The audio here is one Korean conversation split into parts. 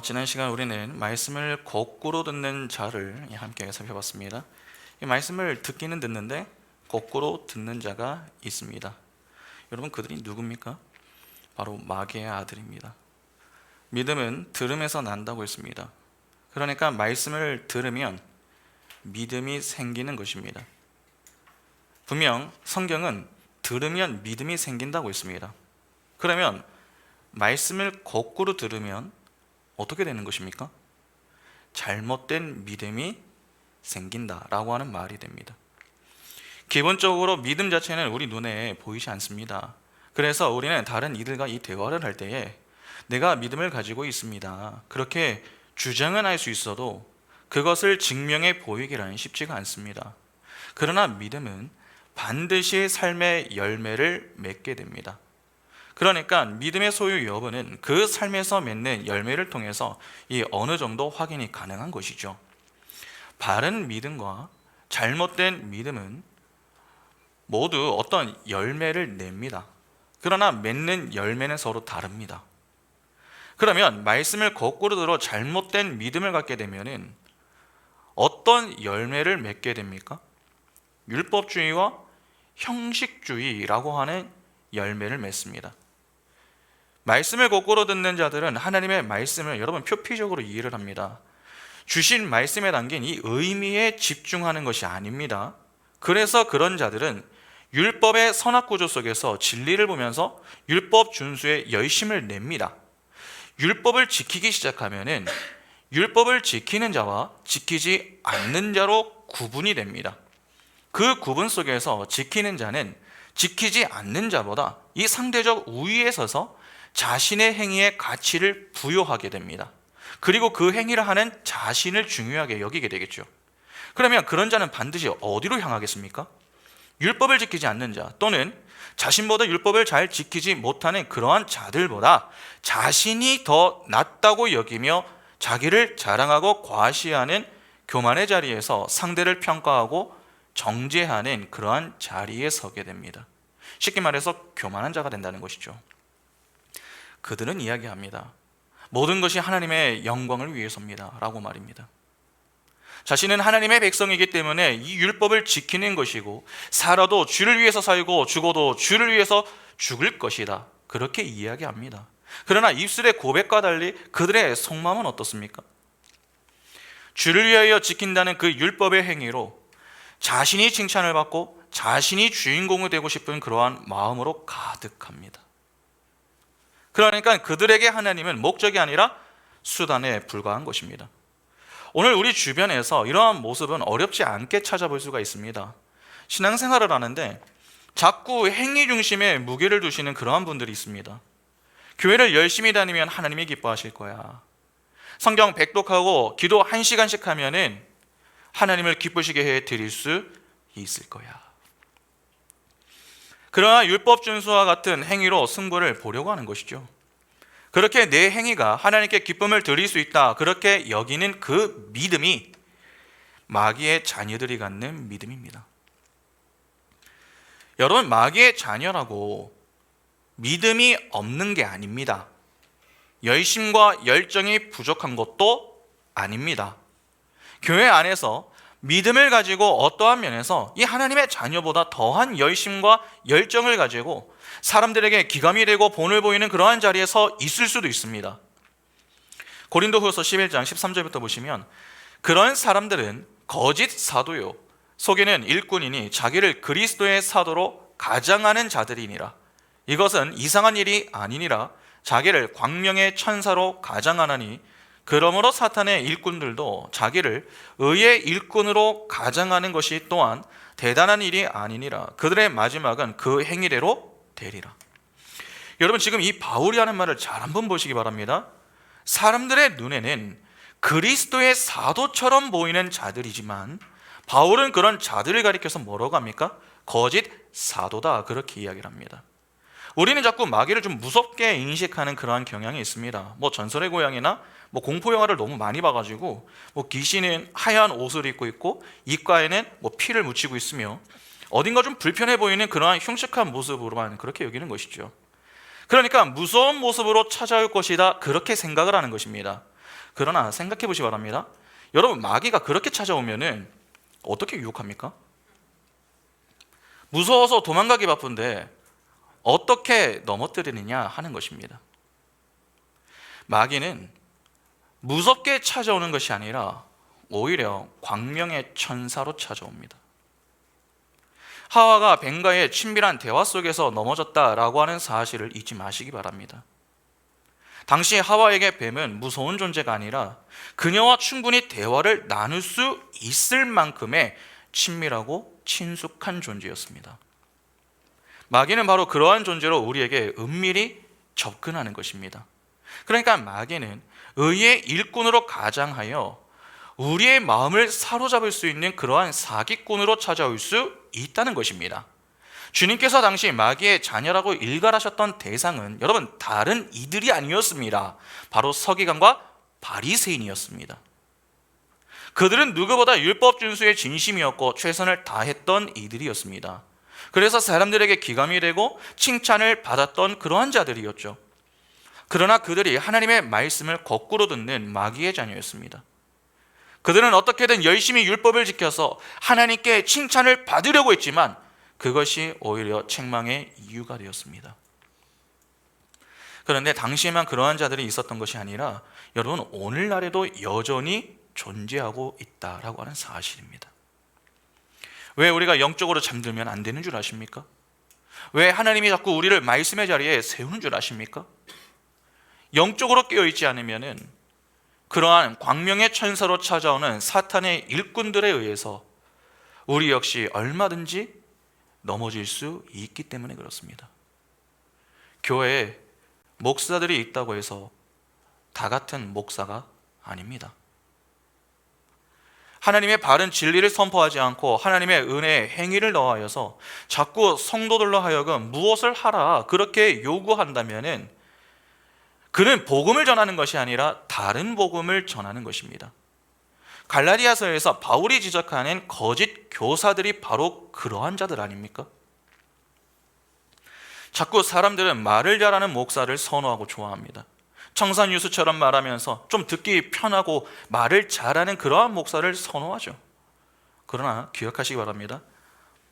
지난 시간 우리는 말씀을 거꾸로 듣는 자를 함께 살펴봤습니다. 이 말씀을 듣기는 듣는데 거꾸로 듣는 자가 있습니다. 여러분, 그들이 누굽니까? 바로 마귀의 아들입니다. 믿음은 들음에서 난다고 했습니다. 그러니까 말씀을 들으면 믿음이 생기는 것입니다. 분명 성경은 들으면 믿음이 생긴다고 했습니다. 그러면 말씀을 거꾸로 들으면 어떻게 되는 것입니까? 잘못된 믿음이 생긴다라고 하는 말이 됩니다. 기본적으로 믿음 자체는 우리 눈에 보이지 않습니다. 그래서 우리는 다른 이들과 이 대화를 할 때에 내가 믿음을 가지고 있습니다, 그렇게 주장은 할 수 있어도 그것을 증명해 보이기란 쉽지가 않습니다. 그러나 믿음은 반드시 삶의 열매를 맺게 됩니다. 그러니까 믿음의 소유 여부는 그 삶에서 맺는 열매를 통해서 이 어느 정도 확인이 가능한 것이죠. 바른 믿음과 잘못된 믿음은 모두 어떤 열매를 냅니다. 그러나 맺는 열매는 서로 다릅니다. 그러면 말씀을 거꾸로 들어 잘못된 믿음을 갖게 되면은 어떤 열매를 맺게 됩니까? 율법주의와 형식주의라고 하는 열매를 맺습니다. 말씀을 거꾸로 듣는 자들은 하나님의 말씀을 여러분 표피적으로 이해를 합니다. 주신 말씀에 담긴 이 의미에 집중하는 것이 아닙니다. 그래서 그런 자들은 율법의 선악구조 속에서 진리를 보면서 율법 준수에 열심을 냅니다. 율법을 지키기 시작하면은 율법을 지키는 자와 지키지 않는 자로 구분이 됩니다. 그 구분 속에서 지키는 자는 지키지 않는 자보다 이 상대적 우위에 서서 자신의 행위에 가치를 부여하게 됩니다. 그리고 그 행위를 하는 자신을 중요하게 여기게 되겠죠. 그러면 그런 자는 반드시 어디로 향하겠습니까? 율법을 지키지 않는 자, 또는 자신보다 율법을 잘 지키지 못하는 그러한 자들보다 자신이 더 낫다고 여기며 자기를 자랑하고 과시하는 교만의 자리에서 상대를 평가하고 정죄하는 그러한 자리에 서게 됩니다. 쉽게 말해서 교만한 자가 된다는 것이죠. 그들은 이야기합니다. 모든 것이 하나님의 영광을 위해서입니다 라고 말입니다. 자신은 하나님의 백성이기 때문에 이 율법을 지키는 것이고, 살아도 주를 위해서 살고 죽어도 주를 위해서 죽을 것이다, 그렇게 이야기합니다. 그러나 입술의 고백과 달리 그들의 속마음은 어떻습니까? 주를 위하여 지킨다는 그 율법의 행위로 자신이 칭찬을 받고 자신이 주인공이 되고 싶은 그러한 마음으로 가득합니다. 그러니까 그들에게 하나님은 목적이 아니라 수단에 불과한 것입니다. 오늘 우리 주변에서 이러한 모습은 어렵지 않게 찾아볼 수가 있습니다. 신앙생활을 하는데 자꾸 행위 중심에 무게를 두시는 그러한 분들이 있습니다. 교회를 열심히 다니면 하나님이 기뻐하실 거야. 성경 백독하고 기도 1시간씩 하면은 하나님을 기쁘시게 해 드릴 수 있을 거야. 그러나 율법 준수와 같은 행위로 승부를 보려고 하는 것이죠. 그렇게 내 행위가 하나님께 기쁨을 드릴 수 있다, 그렇게 여기는 그 믿음이 마귀의 자녀들이 갖는 믿음입니다. 여러분, 마귀의 자녀라고 믿음이 없는 게 아닙니다. 열심과 열정이 부족한 것도 아닙니다. 교회 안에서 믿음을 가지고 어떠한 면에서 이 하나님의 자녀보다 더한 열심과 열정을 가지고 사람들에게 기감이 되고 본을 보이는 그러한 자리에 서 있을 수도 있습니다. 고린도후서 11장 13절부터 보시면, 그런 사람들은 거짓 사도요 속에는 일꾼이니 자기를 그리스도의 사도로 가장하는 자들이니라. 이것은 이상한 일이 아니니라. 자기를 광명의 천사로 가장하나니 그러므로 사탄의 일꾼들도 자기를 의의 일꾼으로 가장하는 것이 또한 대단한 일이 아니니라. 그들의 마지막은 그 행위대로 되리라. 여러분, 지금 이 바울이 하는 말을 잘 한번 보시기 바랍니다. 사람들의 눈에는 그리스도의 사도처럼 보이는 자들이지만 바울은 그런 자들을 가리켜서 뭐라고 합니까? 거짓 사도다, 그렇게 이야기를 합니다. 우리는 자꾸 마귀를 좀 무섭게 인식하는 그러한 경향이 있습니다. 전설의 고향이나 공포 영화를 너무 많이 봐가지고 귀신은 하얀 옷을 입고 있고 입가에는 피를 묻히고 있으며 어딘가 좀 불편해 보이는 그러한 흉측한 모습으로만 그렇게 여기는 것이죠. 그러니까 무서운 모습으로 찾아올 것이다, 그렇게 생각을 하는 것입니다. 그러나 생각해 보시기 바랍니다. 여러분, 마귀가 그렇게 찾아오면은 어떻게 유혹합니까? 무서워서 도망가기 바쁜데 어떻게 넘어뜨리느냐 하는 것입니다. 마귀는 무섭게 찾아오는 것이 아니라 오히려 광명의 천사로 찾아옵니다. 하와가 뱀과의 친밀한 대화 속에서 넘어졌다라고 하는 사실을 잊지 마시기 바랍니다. 당시 하와에게 뱀은 무서운 존재가 아니라 그녀와 충분히 대화를 나눌 수 있을 만큼의 친밀하고 친숙한 존재였습니다. 마귀는 바로 그러한 존재로 우리에게 은밀히 접근하는 것입니다. 그러니까 마귀는 의의 일꾼으로 가장하여 우리의 마음을 사로잡을 수 있는 그러한 사기꾼으로 찾아올 수 있다는 것입니다. 주님께서 당시 마귀의 자녀라고 일갈하셨던 대상은 여러분 다른 이들이 아니었습니다. 바로 서기관과 바리새인이었습니다. 그들은 누구보다 율법 준수에 진심이었고 최선을 다했던 이들이었습니다. 그래서 사람들에게 기감이 되고 칭찬을 받았던 그러한 자들이었죠. 그러나 그들이 하나님의 말씀을 거꾸로 듣는 마귀의 자녀였습니다. 그들은 어떻게든 열심히 율법을 지켜서 하나님께 칭찬을 받으려고 했지만 그것이 오히려 책망의 이유가 되었습니다. 그런데 당시에만 그러한 자들이 있었던 것이 아니라 여러분 오늘날에도 여전히 존재하고 있다라고 하는 사실입니다. 왜 우리가 영적으로 잠들면 안 되는 줄 아십니까? 왜 하나님이 자꾸 우리를 말씀의 자리에 세우는 줄 아십니까? 영적으로 깨어있지 않으면은 그러한 광명의 천사로 찾아오는 사탄의 일꾼들에 의해서 우리 역시 얼마든지 넘어질 수 있기 때문에 그렇습니다. 교회에 목사들이 있다고 해서 다 같은 목사가 아닙니다. 하나님의 바른 진리를 선포하지 않고 하나님의 은혜의 행위를 넣어서 자꾸 성도들로 하여금 무엇을 하라 그렇게 요구한다면은 그는 복음을 전하는 것이 아니라 다른 복음을 전하는 것입니다. 갈라디아서에서 바울이 지적하는 거짓 교사들이 바로 그러한 자들 아닙니까? 자꾸 사람들은 말을 잘하는 목사를 선호하고 좋아합니다. 청산유수처럼 말하면서 좀 듣기 편하고 말을 잘하는 그러한 목사를 선호하죠. 그러나 기억하시기 바랍니다.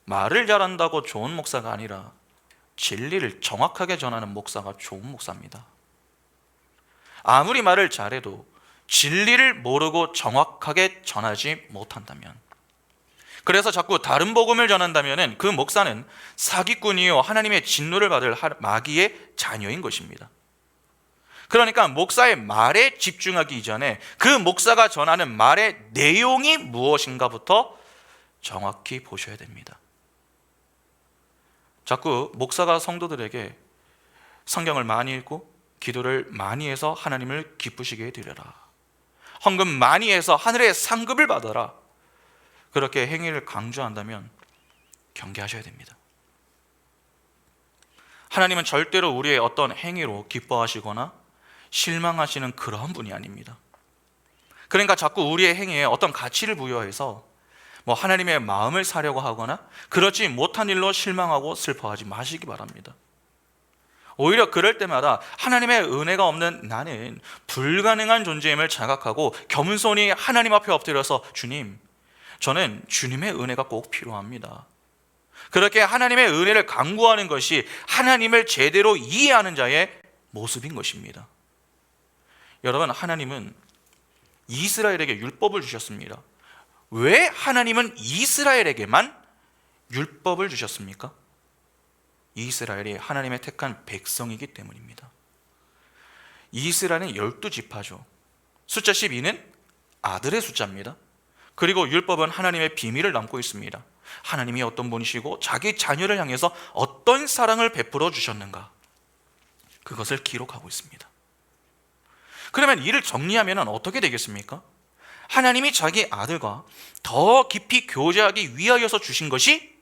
말을 잘한다고 좋은 목사가 아니라 진리를 정확하게 전하는 목사가 좋은 목사입니다. 아무리 말을 잘해도 진리를 모르고 정확하게 전하지 못한다면, 그래서 자꾸 다른 복음을 전한다면 그 목사는 사기꾼이요 하나님의 진노를 받을 마귀의 자녀인 것입니다. 그러니까 목사의 말에 집중하기 이전에 그 목사가 전하는 말의 내용이 무엇인가부터 정확히 보셔야 됩니다. 자꾸 목사가 성도들에게 성경을 많이 읽고 기도를 많이 해서 하나님을 기쁘시게 해드려라, 헌금 많이 해서 하늘의 상급을 받아라, 그렇게 행위를 강조한다면 경계하셔야 됩니다. 하나님은 절대로 우리의 어떤 행위로 기뻐하시거나 실망하시는 그러한 분이 아닙니다. 그러니까 자꾸 우리의 행위에 어떤 가치를 부여해서 하나님의 마음을 사려고 하거나 그렇지 못한 일로 실망하고 슬퍼하지 마시기 바랍니다. 오히려 그럴 때마다 하나님의 은혜가 없는 나는 불가능한 존재임을 자각하고 겸손히 하나님 앞에 엎드려서 주님, 저는 주님의 은혜가 꼭 필요합니다. 그렇게 하나님의 은혜를 간구하는 것이 하나님을 제대로 이해하는 자의 모습인 것입니다. 여러분, 하나님은 이스라엘에게 율법을 주셨습니다. 왜 하나님은 이스라엘에게만 율법을 주셨습니까? 이스라엘이 하나님의 택한 백성이기 때문입니다. 이스라엘은 12지파죠. 숫자 12는 아들의 숫자입니다. 그리고 율법은 하나님의 비밀을 담고 있습니다. 하나님이 어떤 분이시고 자기 자녀를 향해서 어떤 사랑을 베풀어 주셨는가, 그것을 기록하고 있습니다. 그러면 이를 정리하면 어떻게 되겠습니까? 하나님이 자기 아들과 더 깊이 교제하기 위하여서 주신 것이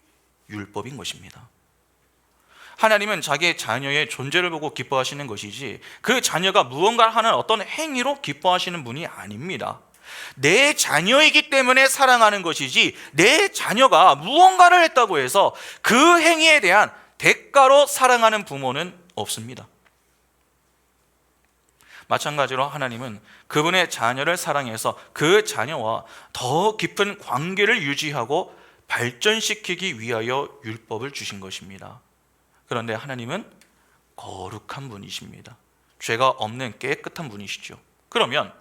율법인 것입니다. 하나님은 자기의 자녀의 존재를 보고 기뻐하시는 것이지 그 자녀가 무언가 하는 어떤 행위로 기뻐하시는 분이 아닙니다. 내 자녀이기 때문에 사랑하는 것이지 내 자녀가 무언가를 했다고 해서 그 행위에 대한 대가로 사랑하는 부모는 없습니다. 마찬가지로 하나님은 그분의 자녀를 사랑해서 그 자녀와 더 깊은 관계를 유지하고 발전시키기 위하여 율법을 주신 것입니다. 그런데 하나님은 거룩한 분이십니다. 죄가 없는 깨끗한 분이시죠. 그러면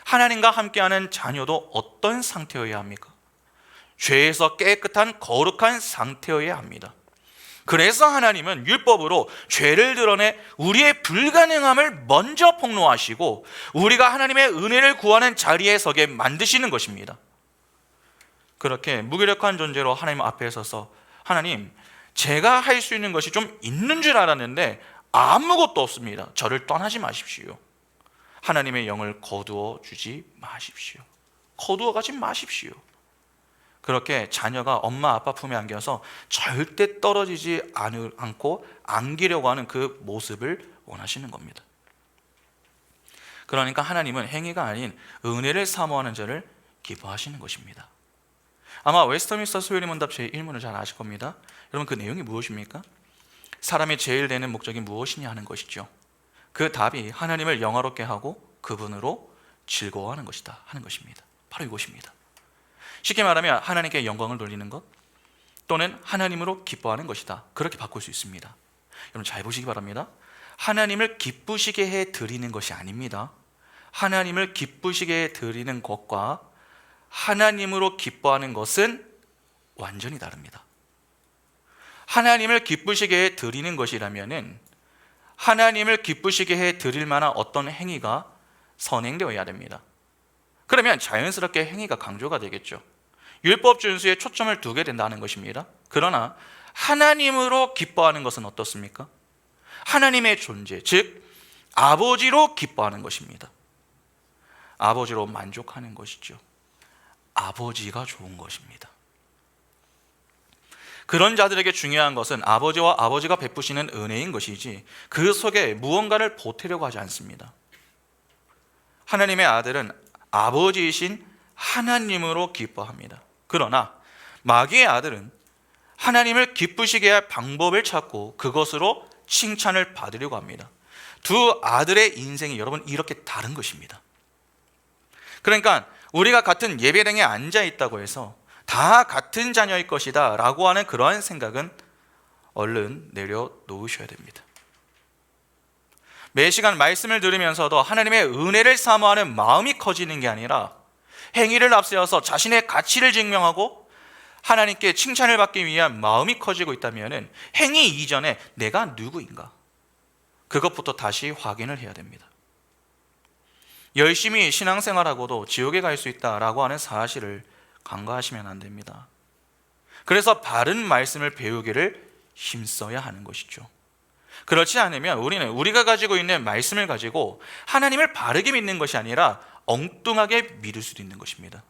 하나님과 함께하는 자녀도 어떤 상태여야 합니까? 죄에서 깨끗한 거룩한 상태여야 합니다. 그래서 하나님은 율법으로 죄를 드러내 우리의 불가능함을 먼저 폭로하시고 우리가 하나님의 은혜를 구하는 자리에 서게 만드시는 것입니다. 그렇게 무기력한 존재로 하나님 앞에 서서 하나님, 제가 할 수 있는 것이 좀 있는 줄 알았는데 아무것도 없습니다. 저를 떠나지 마십시오. 하나님의 영을 거두어 주지 마십시오. 거두어 가지 마십시오. 그렇게 자녀가 엄마 아빠 품에 안겨서 절대 떨어지지 않고 안기려고 하는 그 모습을 원하시는 겁니다. 그러니까 하나님은 행위가 아닌 은혜를 사모하는 자를 기뻐하시는 것입니다. 아마 웨스터민스터 소요리문답 제1문을 잘 아실 겁니다. 여러분, 그 내용이 무엇입니까? 사람이 제일 되는 목적이 무엇이냐 하는 것이죠. 그 답이 하나님을 영화롭게 하고 그분으로 즐거워하는 것이다 하는 것입니다. 바로 이것입니다. 쉽게 말하면 하나님께 영광을 돌리는 것 또는 하나님으로 기뻐하는 것이다. 그렇게 바꿀 수 있습니다. 여러분 잘 보시기 바랍니다. 하나님을 기쁘시게 해 드리는 것이 아닙니다. 하나님을 기쁘시게 해 드리는 것과 하나님으로 기뻐하는 것은 완전히 다릅니다. 하나님을 기쁘시게 해 드리는 것이라면은 하나님을 기쁘시게 해 드릴 만한 어떤 행위가 선행되어야 됩니다. 그러면 자연스럽게 행위가 강조가 되겠죠. 율법 준수에 초점을 두게 된다는 것입니다. 그러나 하나님으로 기뻐하는 것은 어떻습니까? 하나님의 존재, 즉 아버지로 기뻐하는 것입니다. 아버지로 만족하는 것이죠. 아버지가 좋은 것입니다. 그런 자들에게 중요한 것은 아버지와 아버지가 베푸시는 은혜인 것이지 그 속에 무언가를 보태려고 하지 않습니다. 하나님의 아들은 아버지이신 하나님으로 기뻐합니다. 그러나 마귀의 아들은 하나님을 기쁘시게 할 방법을 찾고 그것으로 칭찬을 받으려고 합니다. 두 아들의 인생이 여러분 이렇게 다른 것입니다. 그러니까 우리가 같은 예배당에 앉아 있다고 해서 다 같은 자녀일 것이다 라고 하는 그러한 생각은 얼른 내려놓으셔야 됩니다. 매 시간 말씀을 들으면서도 하나님의 은혜를 사모하는 마음이 커지는 게 아니라 행위를 앞세워서 자신의 가치를 증명하고 하나님께 칭찬을 받기 위한 마음이 커지고 있다면 행위 이전에 내가 누구인가? 그것부터 다시 확인을 해야 됩니다. 열심히 신앙생활하고도 지옥에 갈 수 있다라고 하는 사실을 간과하시면 안 됩니다. 그래서 바른 말씀을 배우기를 힘써야 하는 것이죠. 그렇지 않으면 우리는 우리가 가지고 있는 말씀을 가지고 하나님을 바르게 믿는 것이 아니라 엉뚱하게 믿을 수도 있는 것입니다.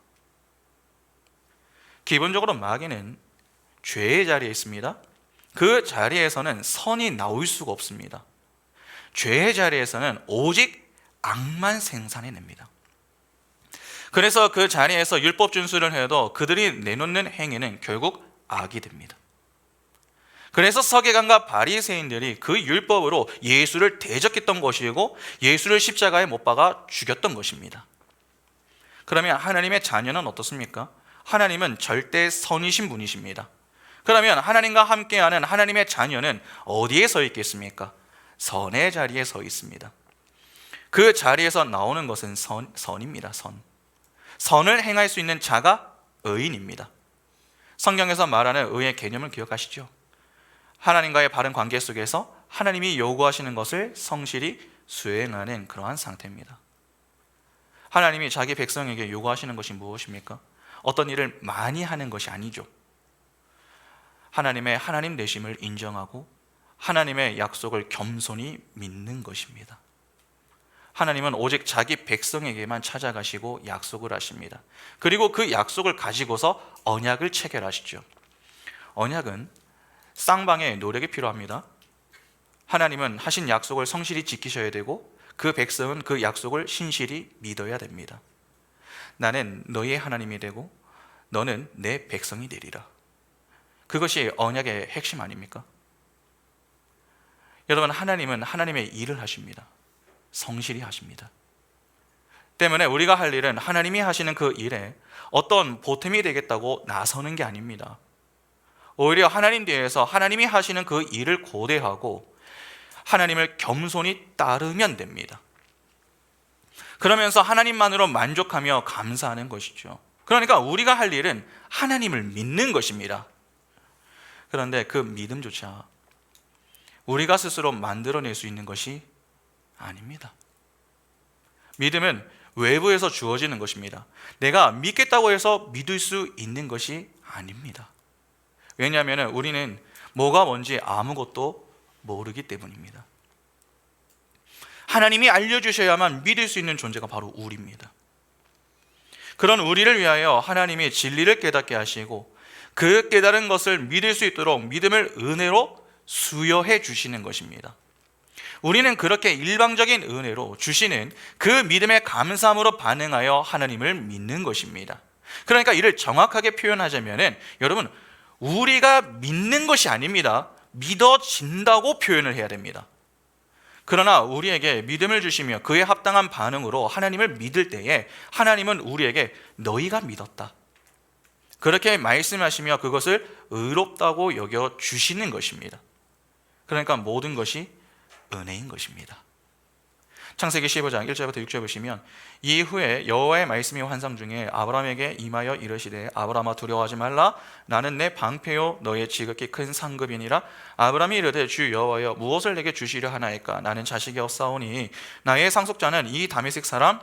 기본적으로 마귀는 죄의 자리에 있습니다. 그 자리에서는 선이 나올 수가 없습니다. 죄의 자리에서는 오직 악만 생산해냅니다. 그래서 그 자리에서 율법 준수를 해도 그들이 내놓는 행위는 결국 악이 됩니다. 그래서 서기관과 바리새인들이 그 율법으로 예수를 대적했던 것이고 예수를 십자가에 못 박아 죽였던 것입니다. 그러면 하나님의 자녀는 어떻습니까? 하나님은 절대 선이신 분이십니다. 그러면 하나님과 함께하는 하나님의 자녀는 어디에 서 있겠습니까? 선의 자리에 서 있습니다. 그 자리에서 나오는 것은 선입니다. 선을 행할 수 있는 자가 의인입니다. 성경에서 말하는 의의 개념을 기억하시죠? 하나님과의 바른 관계 속에서 하나님이 요구하시는 것을 성실히 수행하는 그러한 상태입니다. 하나님이 자기 백성에게 요구하시는 것이 무엇입니까? 어떤 일을 많이 하는 것이 아니죠. 하나님의 하나님 되심을 인정하고 하나님의 약속을 겸손히 믿는 것입니다. 하나님은 오직 자기 백성에게만 찾아가시고 약속을 하십니다. 그리고 그 약속을 가지고서 언약을 체결하시죠. 언약은 쌍방의 노력이 필요합니다. 하나님은 하신 약속을 성실히 지키셔야 되고 그 백성은 그 약속을 신실히 믿어야 됩니다. 나는 너의 하나님이 되고 너는 내 백성이 되리라. 그것이 언약의 핵심 아닙니까? 여러분, 하나님은 하나님의 일을 하십니다. 성실히 하십니다. 때문에 우리가 할 일은 하나님이 하시는 그 일에 어떤 보탬이 되겠다고 나서는 게 아닙니다. 오히려 하나님 뒤에서 하나님이 하시는 그 일을 고대하고 하나님을 겸손히 따르면 됩니다. 그러면서 하나님만으로 만족하며 감사하는 것이죠. 그러니까 우리가 할 일은 하나님을 믿는 것입니다. 그런데 그 믿음조차 우리가 스스로 만들어낼 수 있는 것이 아닙니다. 믿음은 외부에서 주어지는 것입니다. 내가 믿겠다고 해서 믿을 수 있는 것이 아닙니다. 왜냐하면 우리는 뭐가 뭔지 아무것도 모르기 때문입니다. 하나님이 알려주셔야만 믿을 수 있는 존재가 바로 우리입니다. 그런 우리를 위하여 하나님이 진리를 깨닫게 하시고 그 깨달은 것을 믿을 수 있도록 믿음을 은혜로 수여해 주시는 것입니다. 우리는 그렇게 일방적인 은혜로 주시는 그 믿음의 감사함으로 반응하여 하나님을 믿는 것입니다. 그러니까 이를 정확하게 표현하자면 여러분, 우리가 믿는 것이 아닙니다. 믿어진다고 표현을 해야 됩니다. 그러나 우리에게 믿음을 주시며 그에 합당한 반응으로 하나님을 믿을 때에 하나님은 우리에게 너희가 믿었다, 그렇게 말씀하시며 그것을 의롭다고 여겨 주시는 것입니다. 그러니까 모든 것이 은혜인 것입니다. 창세기 15장 1절부터 6절 보시면 이후에 여호와의 말씀이 환상 중에 아브라함에게 임하여 이르시되 아브라함아 두려워하지 말라. 나는 내 방패요 너의 지극히 큰 상급이니라. 아브라함이 이르되 주 여호와여 무엇을 내게 주시려 하나이까. 나는 자식이 없사오니 나의 상속자는 이 다메섹 사람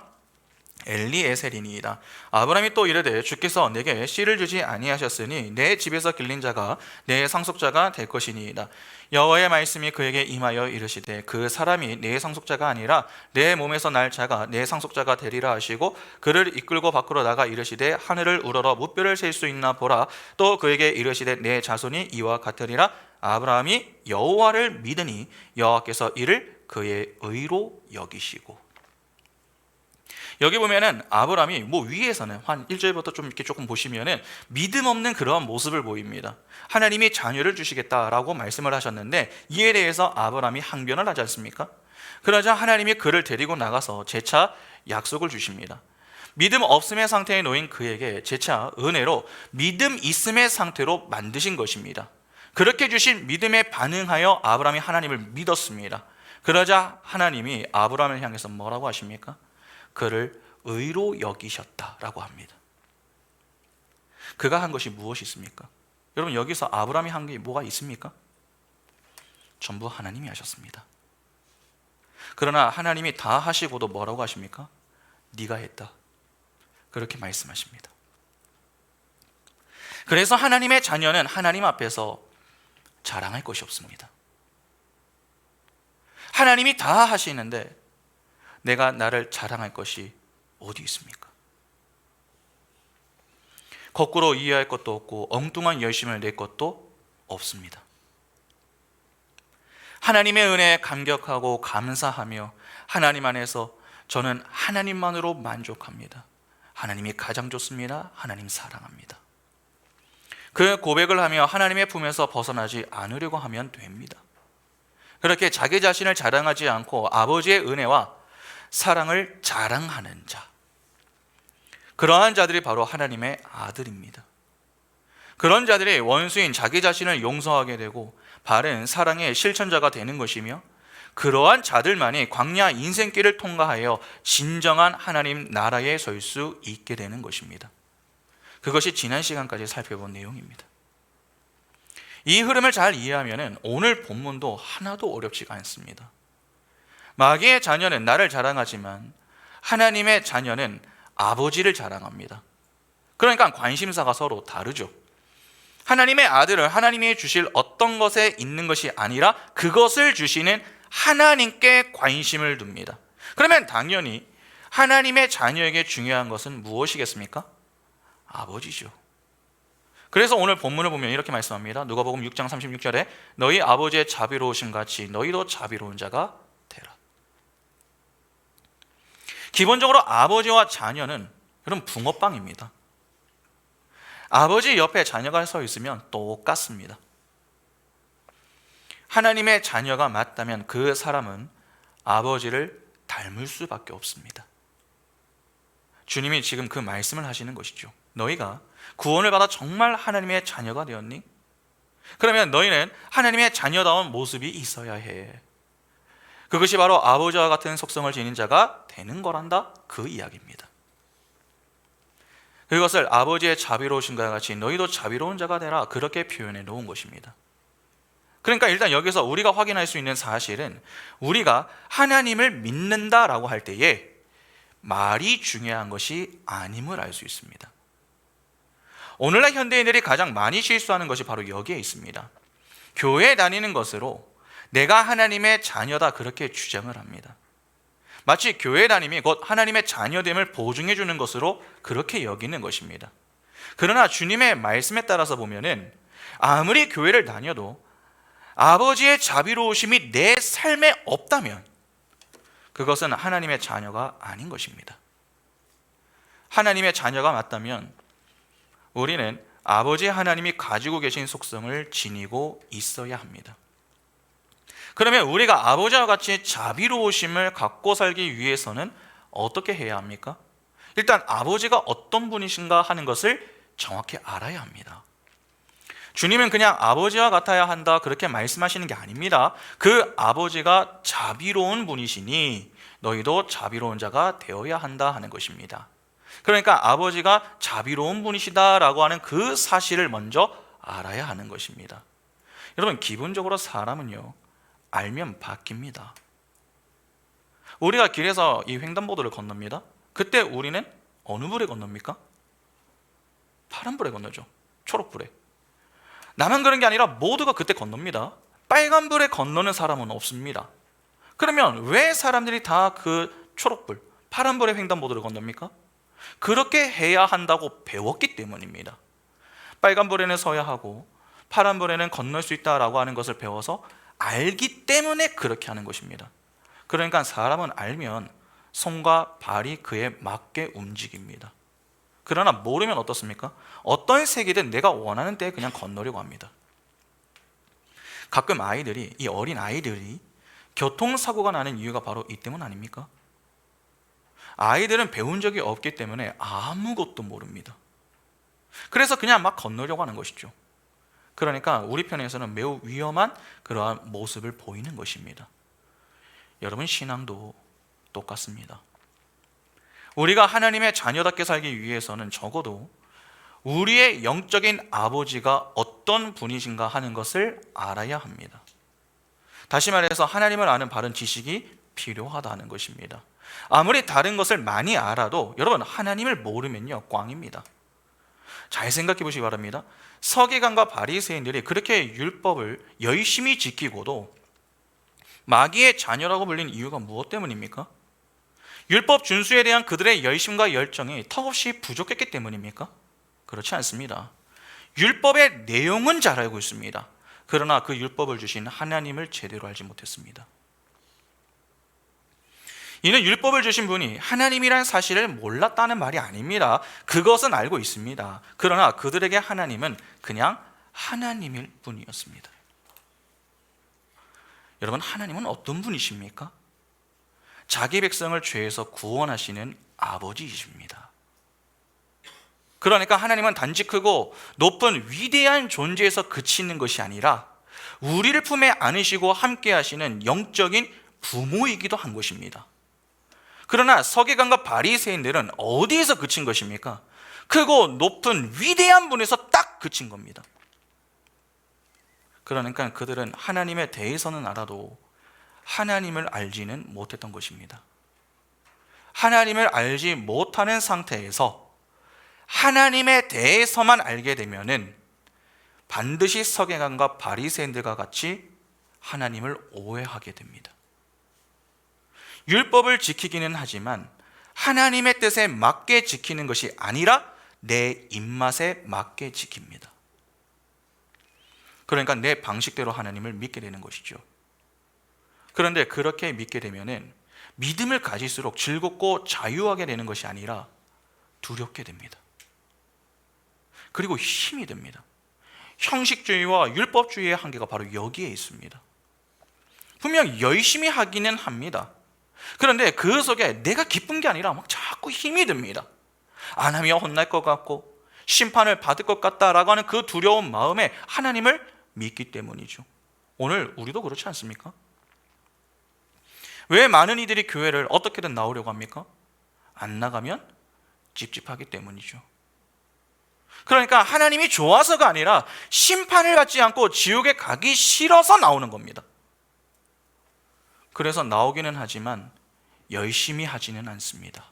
엘리에셀이니이다. 아브라함이 또 이르되 주께서 내게 씨를 주지 아니하셨으니 내 집에서 길린 자가 내 상속자가 될 것이니이다. 여호와의 말씀이 그에게 임하여 이르시되 그 사람이 내 상속자가 아니라 내 몸에서 날 자가 내 상속자가 되리라 하시고 그를 이끌고 밖으로 나가 이르시되 하늘을 우러러 무뼈를 셀 수 있나 보라. 또 그에게 이르시되 내 자손이 이와 같으리라. 아브라함이 여호와를 믿으니 여호와께서 이를 그의 의로 여기시고. 여기 보면은 아브라함이 위에서는 한 1절부터 좀 이렇게 조금 보시면은 믿음 없는 그러한 모습을 보입니다. 하나님이 자녀를 주시겠다라고 말씀을 하셨는데 이에 대해서 아브라함이 항변을 하지 않습니까? 그러자 하나님이 그를 데리고 나가서 재차 약속을 주십니다. 믿음 없음의 상태에 놓인 그에게 재차 은혜로 믿음 있음의 상태로 만드신 것입니다. 그렇게 주신 믿음에 반응하여 아브라함이 하나님을 믿었습니다. 그러자 하나님이 아브라함을 향해서 뭐라고 하십니까? 그를 의로 여기셨다라고 합니다. 그가 한 것이 무엇이 있습니까? 여러분, 여기서 아브라함이 한 게 뭐가 있습니까? 전부 하나님이 하셨습니다. 그러나 하나님이 다 하시고도 뭐라고 하십니까? 네가 했다, 그렇게 말씀하십니다. 그래서 하나님의 자녀는 하나님 앞에서 자랑할 것이 없습니다. 하나님이 다 하시는데 내가 나를 자랑할 것이 어디 있습니까? 거꾸로 이해할 것도 없고 엉뚱한 열심을 낼 것도 없습니다. 하나님의 은혜에 감격하고 감사하며 하나님 안에서 저는 하나님만으로 만족합니다. 하나님이 가장 좋습니다. 하나님 사랑합니다. 그 고백을 하며 하나님의 품에서 벗어나지 않으려고 하면 됩니다. 그렇게 자기 자신을 자랑하지 않고 아버지의 은혜와 사랑을 자랑하는 자, 그러한 자들이 바로 하나님의 아들입니다. 그런 자들이 원수인 자기 자신을 용서하게 되고 바른 사랑의 실천자가 되는 것이며 그러한 자들만이 광야 인생길을 통과하여 진정한 하나님 나라에 설 수 있게 되는 것입니다. 그것이 지난 시간까지 살펴본 내용입니다. 이 흐름을 잘 이해하면 오늘 본문도 하나도 어렵지가 않습니다. 마귀의 자녀는 나를 자랑하지만 하나님의 자녀는 아버지를 자랑합니다. 그러니까 관심사가 서로 다르죠. 하나님의 아들을 하나님이 주실 어떤 것에 있는 것이 아니라 그것을 주시는 하나님께 관심을 둡니다. 그러면 당연히 하나님의 자녀에게 중요한 것은 무엇이겠습니까? 아버지죠. 그래서 오늘 본문을 보면 이렇게 말씀합니다. 누가복음 6장 36절에 너희 아버지의 자비로우심 같이 너희도 자비로운 자가 되라. 기본적으로 아버지와 자녀는 여러분 붕어빵입니다. 아버지 옆에 자녀가 서 있으면 똑같습니다. 하나님의 자녀가 맞다면 그 사람은 아버지를 닮을 수밖에 없습니다. 주님이 지금 그 말씀을 하시는 것이죠. 너희가 구원을 받아 정말 하나님의 자녀가 되었니? 그러면 너희는 하나님의 자녀다운 모습이 있어야 해. 그것이 바로 아버지와 같은 속성을 지닌 자가 되는 거란다, 그 이야기입니다. 그것을 아버지의 자비로우신과 같이 너희도 자비로운 자가 되라, 그렇게 표현해 놓은 것입니다. 그러니까 일단 여기서 우리가 확인할 수 있는 사실은, 우리가 하나님을 믿는다라고 할 때에 말이 중요한 것이 아님을 알 수 있습니다. 오늘날 현대인들이 가장 많이 실수하는 것이 바로 여기에 있습니다. 교회에 다니는 것으로 내가 하나님의 자녀다, 그렇게 주장을 합니다. 마치 교회 다님이 곧 하나님의 자녀됨을 보증해 주는 것으로 그렇게 여기는 것입니다. 그러나 주님의 말씀에 따라서 보면은, 아무리 교회를 다녀도 아버지의 자비로우심이 내 삶에 없다면 그것은 하나님의 자녀가 아닌 것입니다. 하나님의 자녀가 맞다면 우리는 아버지 하나님이 가지고 계신 속성을 지니고 있어야 합니다. 그러면 우리가 아버지와 같이 자비로우심을 갖고 살기 위해서는 어떻게 해야 합니까? 일단 아버지가 어떤 분이신가 하는 것을 정확히 알아야 합니다. 주님은 그냥 아버지와 같아야 한다, 그렇게 말씀하시는 게 아닙니다. 그 아버지가 자비로운 분이시니 너희도 자비로운 자가 되어야 한다 하는 것입니다. 그러니까 아버지가 자비로운 분이시다라고 하는 그 사실을 먼저 알아야 하는 것입니다. 여러분, 기본적으로 사람은요, 알면 바뀝니다. 우리가 길에서 이 횡단보도를 건넙니다. 그때 우리는 어느 불에 건넙니까? 파란 불에 건너죠. 초록불에. 나만 그런 게 아니라 모두가 그때 건넙니다. 빨간 불에 건너는 사람은 없습니다. 그러면 왜 사람들이 다 그 초록불, 파란 불에 횡단보도를 건넙니까? 그렇게 해야 한다고 배웠기 때문입니다. 빨간 불에는 서야 하고 파란 불에는 건널 수 있다라고 하는 것을 배워서 알기 때문에 그렇게 하는 것입니다. 그러니까 사람은 알면 손과 발이 그에 맞게 움직입니다. 그러나 모르면 어떻습니까? 어떤 색이든 내가 원하는 때에 그냥 건너려고 합니다. 가끔 아이들이, 이 어린 아이들이 교통사고가 나는 이유가 바로 이 때문 아닙니까? 아이들은 배운 적이 없기 때문에 아무것도 모릅니다. 그래서 그냥 막 건너려고 하는 것이죠. 그러니까 우리 편에서는 매우 위험한 그러한 모습을 보이는 것입니다. 여러분, 신앙도 똑같습니다. 우리가 하나님의 자녀답게 살기 위해서는 적어도 우리의 영적인 아버지가 어떤 분이신가 하는 것을 알아야 합니다. 다시 말해서 하나님을 아는 바른 지식이 필요하다는 것입니다. 아무리 다른 것을 많이 알아도 여러분, 하나님을 모르면요, 꽝입니다. 잘 생각해 보시기 바랍니다. 서기관과 바리새인들이 그렇게 율법을 열심히 지키고도 마귀의 자녀라고 불린 이유가 무엇 때문입니까? 율법 준수에 대한 그들의 열심과 열정이 턱없이 부족했기 때문입니까? 그렇지 않습니다. 율법의 내용은 잘 알고 있습니다. 그러나 그 율법을 주신 하나님을 제대로 알지 못했습니다. 이는 율법을 주신 분이 하나님이라는 사실을 몰랐다는 말이 아닙니다. 그것은 알고 있습니다. 그러나 그들에게 하나님은 그냥 하나님일 뿐이었습니다. 여러분, 하나님은 어떤 분이십니까? 자기 백성을 죄에서 구원하시는 아버지이십니다. 그러니까 하나님은 단지 크고 높은 위대한 존재에서 그치는 것이 아니라 우리를 품에 안으시고 함께 하시는 영적인 부모이기도 한 것입니다. 그러나 서기관과 바리새인들은 어디에서 그친 것입니까? 크고 높은 위대한 분에서 딱 그친 겁니다. 그러니까 그들은 하나님에 대해서는 알아도 하나님을 알지는 못했던 것입니다. 하나님을 알지 못하는 상태에서 하나님에 대해서만 알게 되면은 반드시 서기관과 바리새인들과 같이 하나님을 오해하게 됩니다. 율법을 지키기는 하지만 하나님의 뜻에 맞게 지키는 것이 아니라 내 입맛에 맞게 지킵니다. 그러니까 내 방식대로 하나님을 믿게 되는 것이죠. 그런데 그렇게 믿게 되면은 믿음을 가질수록 즐겁고 자유하게 되는 것이 아니라 두렵게 됩니다. 그리고 힘이 듭니다. 형식주의와 율법주의의 한계가 바로 여기에 있습니다. 분명 열심히 하기는 합니다. 그런데 그 속에 내가 기쁜 게 아니라 막 자꾸 힘이 듭니다. 안 하면 혼날 것 같고 심판을 받을 것 같다라고 하는 그 두려운 마음에 하나님을 믿기 때문이죠. 오늘 우리도 그렇지 않습니까? 왜 많은 이들이 교회를 어떻게든 나오려고 합니까? 안 나가면 찝찝하기 때문이죠. 그러니까 하나님이 좋아서가 아니라 심판을 받지 않고 지옥에 가기 싫어서 나오는 겁니다. 그래서 나오기는 하지만 열심히 하지는 않습니다.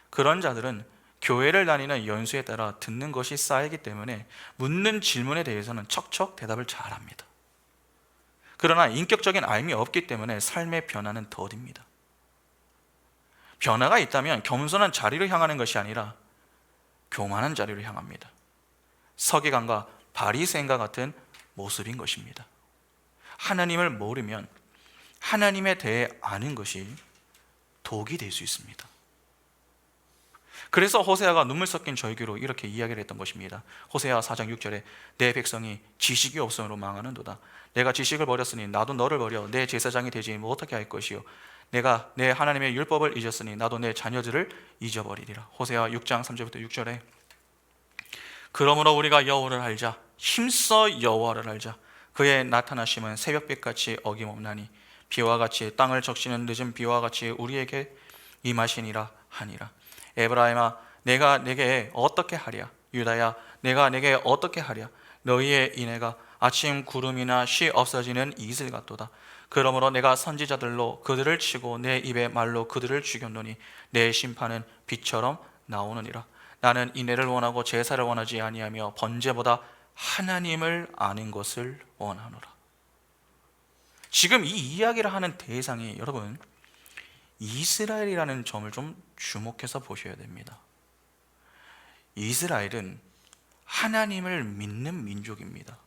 그런 자들은 교회를 다니는 연수에 따라 듣는 것이 쌓이기 때문에 묻는 질문에 대해서는 척척 대답을 잘합니다. 그러나 인격적인 알미 없기 때문에 삶의 변화는 더딥니다. 변화가 있다면 겸손한 자리로 향하는 것이 아니라 교만한 자리로 향합니다. 서기관과 바리새인과 같은 모습인 것입니다. 하나님을 모르면 하나님에 대해 아는 것이 독이 될 수 있습니다. 그래서 호세아가 눈물 섞인 절규로 이렇게 이야기를 했던 것입니다. 호세아 4장 6절에 내 백성이 지식이 없음으로 망하는도다. 내가 지식을 버렸으니 나도 너를 버려 내 제사장이 되지 못하게 할 것이요 내가 내 하나님의 율법을 잊었으니 나도 내 자녀들을 잊어버리리라. 호세아 6장 3절부터 6절에 그러므로 우리가 여호와를 알자. 힘써 여호와를 알자. 그의 나타나심은 새벽빛같이 어김없나니 비와 같이 땅을 적시는 늦은 비와 같이 우리에게 임하시니라 하니라. 에브라임아 내가 내게 어떻게 하랴. 유다야 내가 내게 어떻게 하랴. 너희의 인애가 아침 구름이나 쉬 없어지는 이슬 같도다. 그러므로 내가 선지자들로 그들을 치고 내 입의 말로 그들을 죽였노니 내 심판은 빛처럼 나오느니라. 나는 인애를 원하고 제사를 원하지 아니하며 번제보다 하나님을 아는 것을 원하노라. 지금 이 이야기를 하는 대상이 여러분 이스라엘이라는 점을 좀 주목해서 보셔야 됩니다. 이스라엘은 하나님을 믿는 민족입니다.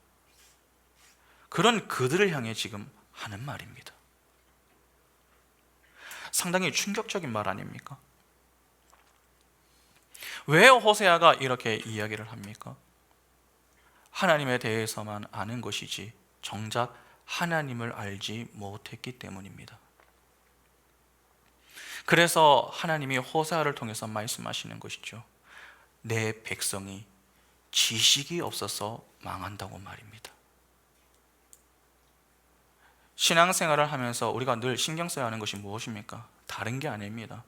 그런 그들을 향해 지금 하는 말입니다. 상당히 충격적인 말 아닙니까? 왜 호세아가 이렇게 이야기를 합니까? 하나님에 대해서만 아는 것이지 정작 하나님을 알지 못했기 때문입니다. 그래서 하나님이 호세아를 통해서 말씀하시는 것이죠. 내 백성이 지식이 없어서 망한다고 말입니다. 신앙생활을 하면서 우리가 늘 신경 써야 하는 것이 무엇입니까? 다른 게 아닙니다.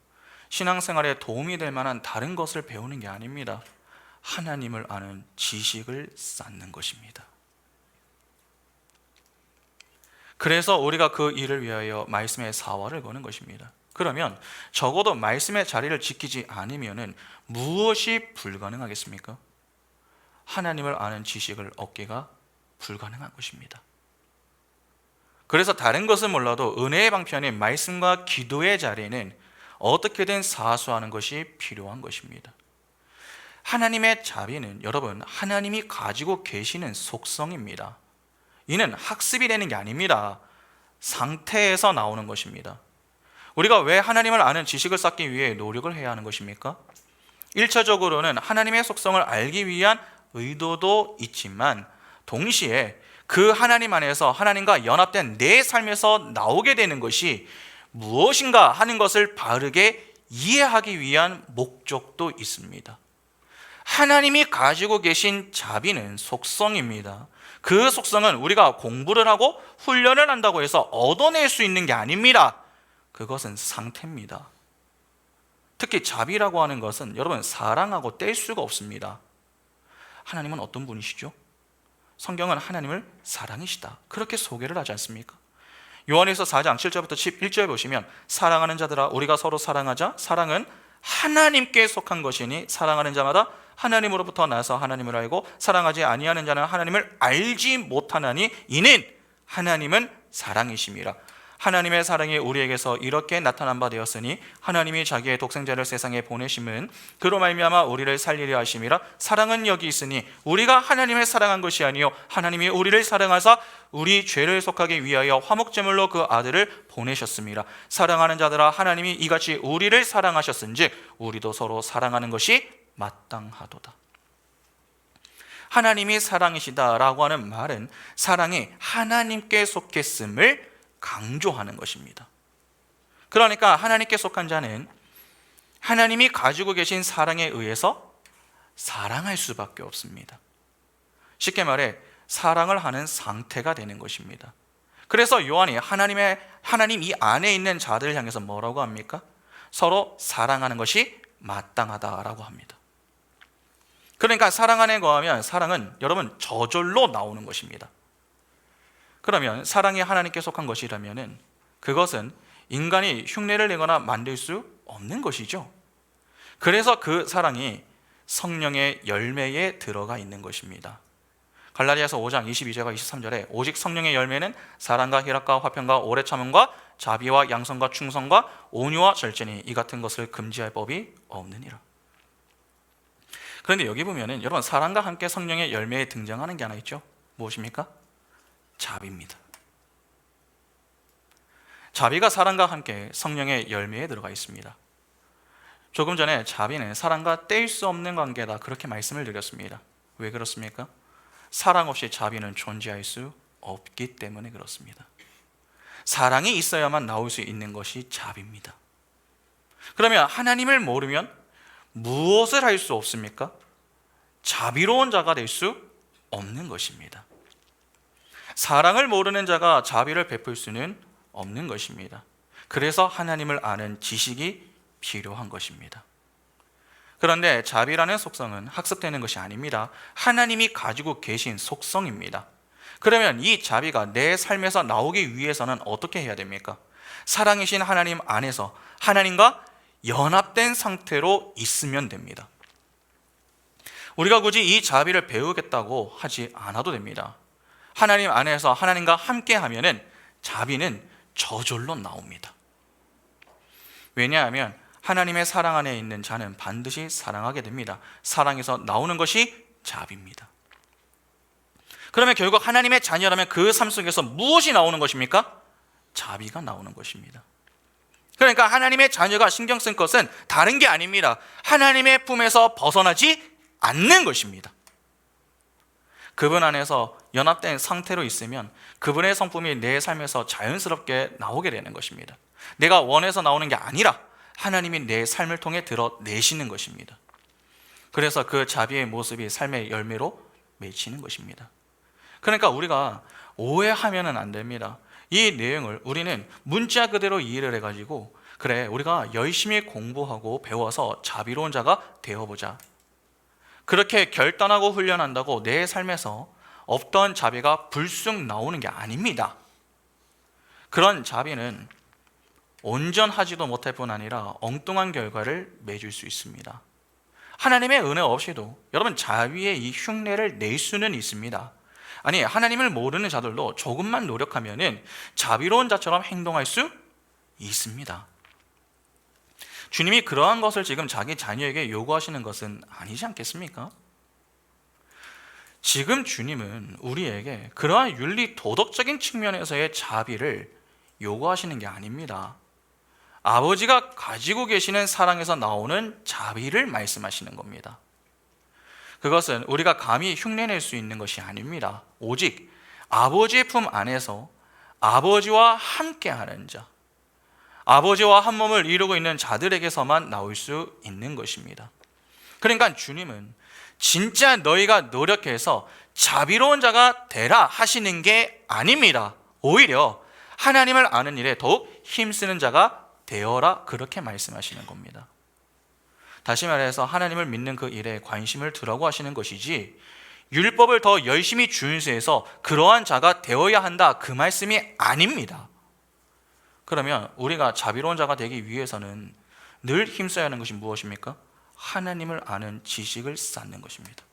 신앙생활에 도움이 될 만한 다른 것을 배우는 게 아닙니다. 하나님을 아는 지식을 쌓는 것입니다. 그래서 우리가 그 일을 위하여 말씀의 사활을 거는 것입니다. 그러면 적어도 말씀의 자리를 지키지 않으면 무엇이 불가능하겠습니까? 하나님을 아는 지식을 얻기가 불가능한 것입니다. 그래서 다른 것은 몰라도 은혜의 방편인 말씀과 기도의 자리에는 어떻게든 사수하는 것이 필요한 것입니다. 하나님의 자비는 여러분 하나님이 가지고 계시는 속성입니다. 이는 학습이 되는 게 아닙니다. 상태에서 나오는 것입니다. 우리가 왜 하나님을 아는 지식을 쌓기 위해 노력을 해야 하는 것입니까? 1차적으로는 하나님의 속성을 알기 위한 의도도 있지만 동시에 그 하나님 안에서 하나님과 연합된 내 삶에서 나오게 되는 것이 무엇인가 하는 것을 바르게 이해하기 위한 목적도 있습니다. 하나님이 가지고 계신 자비는 속성입니다. 그 속성은 우리가 공부를 하고 훈련을 한다고 해서 얻어낼 수 있는 게 아닙니다. 그것은 상태입니다. 특히 자비라고 하는 것은 여러분 사랑하고 뗄 수가 없습니다. 하나님은 어떤 분이시죠? 성경은 하나님을 사랑이시다 그렇게 소개를 하지 않습니까? 요한일서 4장 7절부터 11절 보시면 사랑하는 자들아 우리가 서로 사랑하자. 사랑은 하나님께 속한 것이니 사랑하는 자마다 하나님으로부터 나서 하나님을 알고 사랑하지 아니하는 자는 하나님을 알지 못하나니 이는 하나님은 사랑이심이라. 하나님의 사랑이 우리에게서 이렇게 나타난 바 되었으니 하나님이 자기의 독생자를 세상에 보내심은 그로 말미암아 우리를 살리려 하심이라. 사랑은 여기 있으니 우리가 하나님을 사랑한 것이 아니요 하나님이 우리를 사랑하사 우리 죄를 속하기 위하여 화목제물로 그 아들을 보내셨습니다. 사랑하는 자들아 하나님이 이같이 우리를 사랑하셨은즉 우리도 서로 사랑하는 것이 마땅하도다. 하나님이 사랑이시다라고 하는 말은 사랑이 하나님께 속했음을 강조하는 것입니다. 그러니까 하나님께 속한 자는 하나님이 가지고 계신 사랑에 의해서 사랑할 수밖에 없습니다. 쉽게 말해 사랑을 하는 상태가 되는 것입니다. 그래서 요한이 하나님 이 안에 있는 자들을 향해서 뭐라고 합니까? 서로 사랑하는 것이 마땅하다라고 합니다. 그러니까 사랑 안에 거하면 사랑은 여러분 저절로 나오는 것입니다. 그러면 사랑이 하나님께 속한 것이라면 그것은 인간이 흉내를 내거나 만들 수 없는 것이죠. 그래서 그 사랑이 성령의 열매에 들어가 있는 것입니다. 갈라디아서 5장 22절과 23절에 오직 성령의 열매는 사랑과 희락과 화평과 오래 참음과 자비와 양선과 충성과 온유와 절제니 이 같은 것을 금지할 법이 없느니라. 그런데 여기 보면은 여러분 사랑과 함께 성령의 열매에 등장하는 게 하나 있죠. 무엇입니까? 자비입니다. 자비가 사랑과 함께 성령의 열매에 들어가 있습니다. 조금 전에 자비는 사랑과 뗄 수 없는 관계다 그렇게 말씀을 드렸습니다. 왜 그렇습니까? 사랑 없이 자비는 존재할 수 없기 때문에 그렇습니다. 사랑이 있어야만 나올 수 있는 것이 자비입니다. 그러면 하나님을 모르면 무엇을 할 수 없습니까? 자비로운 자가 될 수 없는 것입니다. 사랑을 모르는 자가 자비를 베풀 수는 없는 것입니다. 그래서 하나님을 아는 지식이 필요한 것입니다. 그런데 자비라는 속성은 학습되는 것이 아닙니다. 하나님이 가지고 계신 속성입니다. 그러면 이 자비가 내 삶에서 나오기 위해서는 어떻게 해야 됩니까? 사랑이신 하나님 안에서 하나님과 연합된 상태로 있으면 됩니다. 우리가 굳이 이 자비를 배우겠다고 하지 않아도 됩니다. 하나님 안에서 하나님과 함께 하면은 자비는 저절로 나옵니다. 왜냐하면 하나님의 사랑 안에 있는 자는 반드시 사랑하게 됩니다. 사랑에서 나오는 것이 자비입니다. 그러면 결국 하나님의 자녀라면 그 삶 속에서 무엇이 나오는 것입니까? 자비가 나오는 것입니다. 그러니까 하나님의 자녀가 신경 쓴 것은 다른 게 아닙니다. 하나님의 품에서 벗어나지 않는 것입니다. 그분 안에서 연합된 상태로 있으면 그분의 성품이 내 삶에서 자연스럽게 나오게 되는 것입니다. 내가 원해서 나오는 게 아니라 하나님이 내 삶을 통해 드러내시는 것입니다. 그래서 그 자비의 모습이 삶의 열매로 맺히는 것입니다. 그러니까 우리가 오해하면 안 됩니다. 이 내용을 우리는 문자 그대로 이해를 해가지고 그래 우리가 열심히 공부하고 배워서 자비로운 자가 되어보자, 그렇게 결단하고 훈련한다고 내 삶에서 없던 자비가 불쑥 나오는 게 아닙니다. 그런 자비는 온전하지도 못할 뿐 아니라 엉뚱한 결과를 맺을 수 있습니다. 하나님의 은혜 없이도 여러분 자비의 이 흉내를 낼 수는 있습니다. 아니 하나님을 모르는 자들도 조금만 노력하면 자비로운 자처럼 행동할 수 있습니다. 주님이 그러한 것을 지금 자기 자녀에게 요구하시는 것은 아니지 않겠습니까? 지금 주님은 우리에게 그러한 윤리 도덕적인 측면에서의 자비를 요구하시는 게 아닙니다. 아버지가 가지고 계시는 사랑에서 나오는 자비를 말씀하시는 겁니다. 그것은 우리가 감히 흉내낼 수 있는 것이 아닙니다. 오직 아버지의 품 안에서 아버지와 함께하는 자, 아버지와 한 몸을 이루고 있는 자들에게서만 나올 수 있는 것입니다. 그러니까 주님은 진짜 너희가 노력해서 자비로운 자가 되라 하시는 게 아닙니다. 오히려 하나님을 아는 일에 더욱 힘쓰는 자가 되어라 그렇게 말씀하시는 겁니다. 다시 말해서 하나님을 믿는 그 일에 관심을 두라고 하시는 것이지 율법을 더 열심히 준수해서 그러한 자가 되어야 한다 그 말씀이 아닙니다. 그러면 우리가 자비로운 자가 되기 위해서는 늘 힘써야 하는 것이 무엇입니까? 하나님을 아는 지식을 쌓는 것입니다.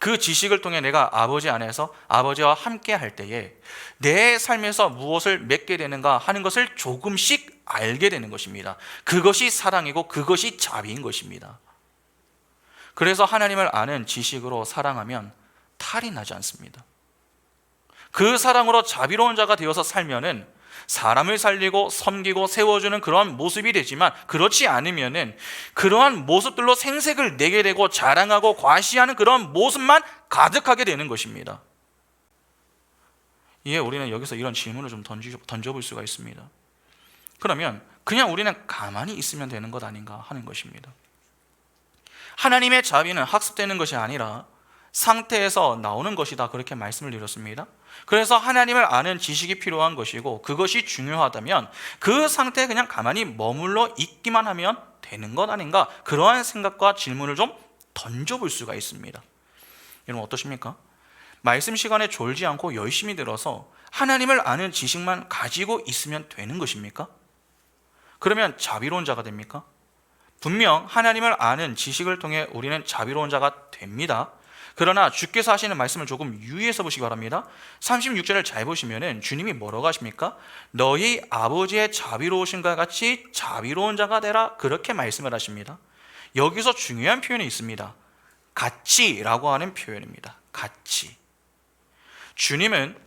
그 지식을 통해 내가 아버지 안에서 아버지와 함께 할 때에 내 삶에서 무엇을 맺게 되는가 하는 것을 조금씩 알게 되는 것입니다. 그것이 사랑이고 그것이 자비인 것입니다. 그래서 하나님을 아는 지식으로 사랑하면 탈이 나지 않습니다. 그 사랑으로 자비로운 자가 되어서 살면은 사람을 살리고 섬기고 세워주는 그러한 모습이 되지만 그렇지 않으면은 그러한 모습들로 생색을 내게 되고 자랑하고 과시하는 그런 모습만 가득하게 되는 것입니다. 이에 우리는 여기서 이런 질문을 좀 던져볼 수가 있습니다. 그러면 그냥 우리는 가만히 있으면 되는 것 아닌가 하는 것입니다. 하나님의 자비는 학습되는 것이 아니라 상태에서 나오는 것이다, 그렇게 말씀을 드렸습니다. 그래서 하나님을 아는 지식이 필요한 것이고, 그것이 중요하다면 그 상태에 그냥 가만히 머물러 있기만 하면 되는 것 아닌가, 그러한 생각과 질문을 좀 던져볼 수가 있습니다. 여러분 어떠십니까? 말씀 시간에 졸지 않고 열심히 들어서 하나님을 아는 지식만 가지고 있으면 되는 것입니까? 그러면 자비로운 자가 됩니까? 분명 하나님을 아는 지식을 통해 우리는 자비로운 자가 됩니다. 그러나 주께서 하시는 말씀을 조금 유의해서 보시기 바랍니다. 36절을 잘 보시면 주님이 뭐라고 하십니까? 너희 아버지의 자비로우신과 같이 자비로운 자가 되라, 그렇게 말씀을 하십니다. 여기서 중요한 표현이 있습니다. 같이라고 하는 표현입니다. 같이. 주님은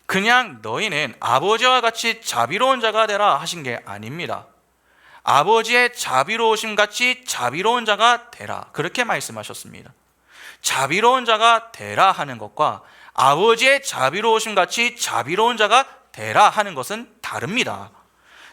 그냥 너희는 아버지와 같이 자비로운 자가 되라 하신 게 아닙니다. 아버지의 자비로우심 같이 자비로운 자가 되라, 그렇게 말씀하셨습니다. 자비로운 자가 되라 하는 것과 아버지의 자비로우심 같이 자비로운 자가 되라 하는 것은 다릅니다.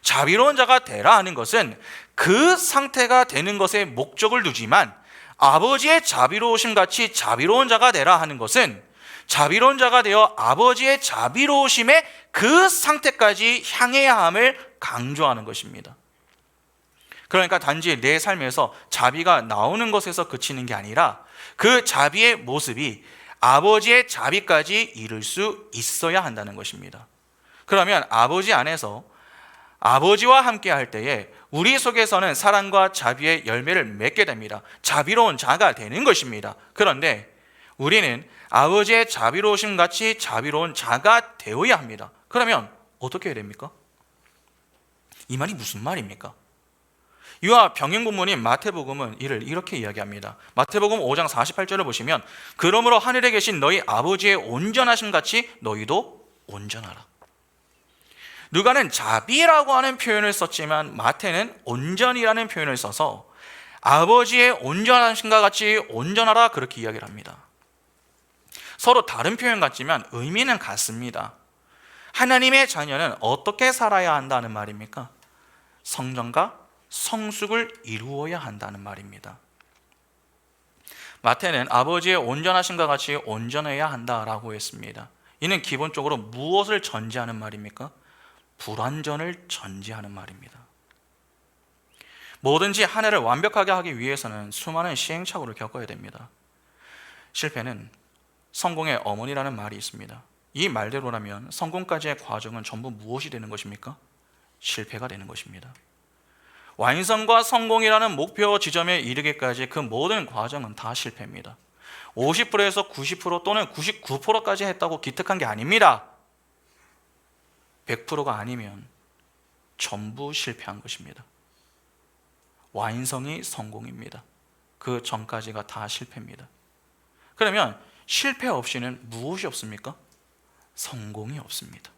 자비로운 자가 되라 하는 것은 그 상태가 되는 것에 목적을 두지만, 아버지의 자비로우심 같이 자비로운 자가 되라 하는 것은 자비로운 자가 되어 아버지의 자비로우심의 그 상태까지 향해야 함을 강조하는 것입니다. 그러니까 단지 내 삶에서 자비가 나오는 것에서 그치는 게 아니라 그 자비의 모습이 아버지의 자비까지 이룰 수 있어야 한다는 것입니다. 그러면 아버지 안에서 아버지와 함께 할 때에 우리 속에서는 사랑과 자비의 열매를 맺게 됩니다. 자비로운 자가 되는 것입니다. 그런데 우리는 아버지의 자비로우심 같이 자비로운 자가 되어야 합니다. 그러면 어떻게 해야 됩니까? 이 말이 무슨 말입니까? 이와 병행 본문인 마태복음은 이를 이렇게 이야기합니다. 마태복음 5장 48절을 보시면 그러므로 하늘에 계신 너희 아버지의 온전하심 같이 너희도 온전하라. 누가는 자비라고 하는 표현을 썼지만 마태는 온전이라는 표현을 써서 아버지의 온전하심과 같이 온전하라, 그렇게 이야기를 합니다. 서로 다른 표현 같지만 의미는 같습니다. 하나님의 자녀는 어떻게 살아야 한다는 말입니까? 성전과 성숙을 이루어야 한다는 말입니다. 마태는 아버지의 온전하심과 같이 온전해야 한다라고 했습니다. 이는 기본적으로 무엇을 전제하는 말입니까? 불완전을 전제하는 말입니다. 뭐든지 하나를 완벽하게 하기 위해서는 수많은 시행착오를 겪어야 됩니다. 실패는 성공의 어머니라는 말이 있습니다. 이 말대로라면 성공까지의 과정은 전부 무엇이 되는 것입니까? 실패가 되는 것입니다. 완성과 성공이라는 목표 지점에 이르기까지 그 모든 과정은 다 실패입니다. 50%에서 90% 또는 99%까지 했다고 기특한 게 아닙니다. 100%가 아니면 전부 실패한 것입니다. 완성이 성공입니다. 그 전까지가 다 실패입니다. 그러면 실패 없이는 무엇이 없습니까? 성공이 없습니다.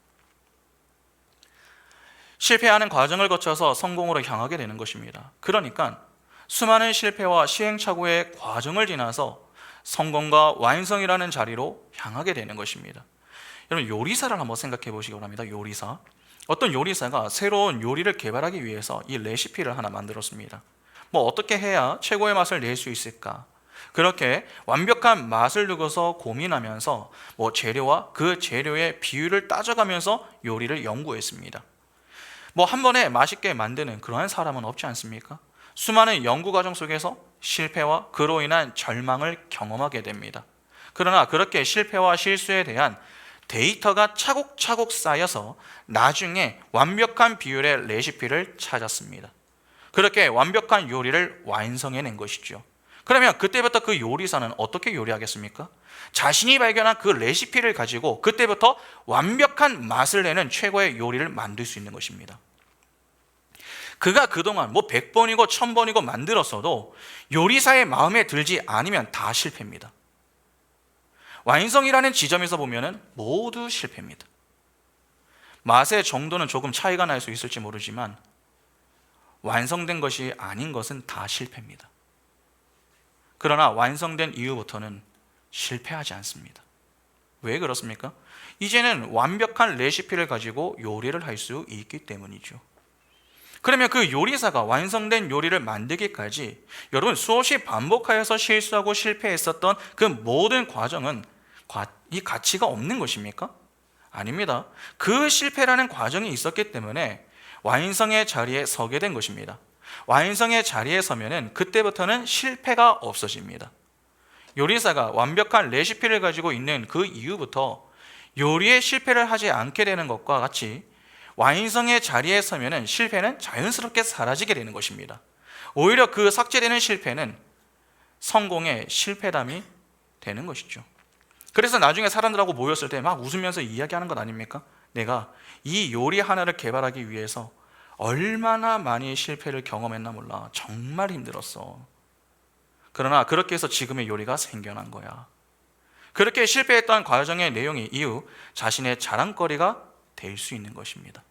실패하는 과정을 거쳐서 성공으로 향하게 되는 것입니다. 그러니까 수많은 실패와 시행착오의 과정을 지나서 성공과 완성이라는 자리로 향하게 되는 것입니다. 여러분 요리사를 한번 생각해 보시기 바랍니다. 요리사. 어떤 요리사가 새로운 요리를 개발하기 위해서 이 레시피를 하나 만들었습니다. 어떻게 해야 최고의 맛을 낼 수 있을까? 그렇게 완벽한 맛을 두고서 고민하면서 재료와 그 재료의 비율을 따져가면서 요리를 연구했습니다. 한 번에 맛있게 만드는 그러한 사람은 없지 않습니까? 수많은 연구 과정 속에서 실패와 그로 인한 절망을 경험하게 됩니다. 그러나 그렇게 실패와 실수에 대한 데이터가 차곡차곡 쌓여서 나중에 완벽한 비율의 레시피를 찾았습니다. 그렇게 완벽한 요리를 완성해낸 것이죠. 그러면 그때부터 그 요리사는 어떻게 요리하겠습니까? 자신이 발견한 그 레시피를 가지고 그때부터 완벽한 맛을 내는 최고의 요리를 만들 수 있는 것입니다. 그가 그동안 100번이고 1000번이고 만들었어도 요리사의 마음에 들지 않으면 다 실패입니다. 완성이라는 지점에서 보면 모두 실패입니다. 맛의 정도는 조금 차이가 날 수 있을지 모르지만 완성된 것이 아닌 것은 다 실패입니다. 그러나 완성된 이후부터는 실패하지 않습니다. 왜 그렇습니까? 이제는 완벽한 레시피를 가지고 요리를 할 수 있기 때문이죠. 그러면 그 요리사가 완성된 요리를 만들기까지 여러분 수없이 반복하여서 실수하고 실패했었던 그 모든 과정은 이 가치가 없는 것입니까? 아닙니다. 그 실패라는 과정이 있었기 때문에 완성의 자리에 서게 된 것입니다. 완성의 자리에 서면은 그때부터는 실패가 없어집니다. 요리사가 완벽한 레시피를 가지고 있는 그 이후부터 요리에 실패를 하지 않게 되는 것과 같이 완성의 자리에 서면은 실패는 자연스럽게 사라지게 되는 것입니다. 오히려 그 삭제되는 실패는 성공의 실패담이 되는 것이죠. 그래서 나중에 사람들하고 모였을 때 막 웃으면서 이야기하는 것 아닙니까? 내가 이 요리 하나를 개발하기 위해서 얼마나 많이 실패를 경험했나 몰라. 정말 힘들었어. 그러나 그렇게 해서 지금의 요리가 생겨난 거야. 그렇게 실패했던 과정의 내용이 이후 자신의 자랑거리가 될 수 있는 것입니다.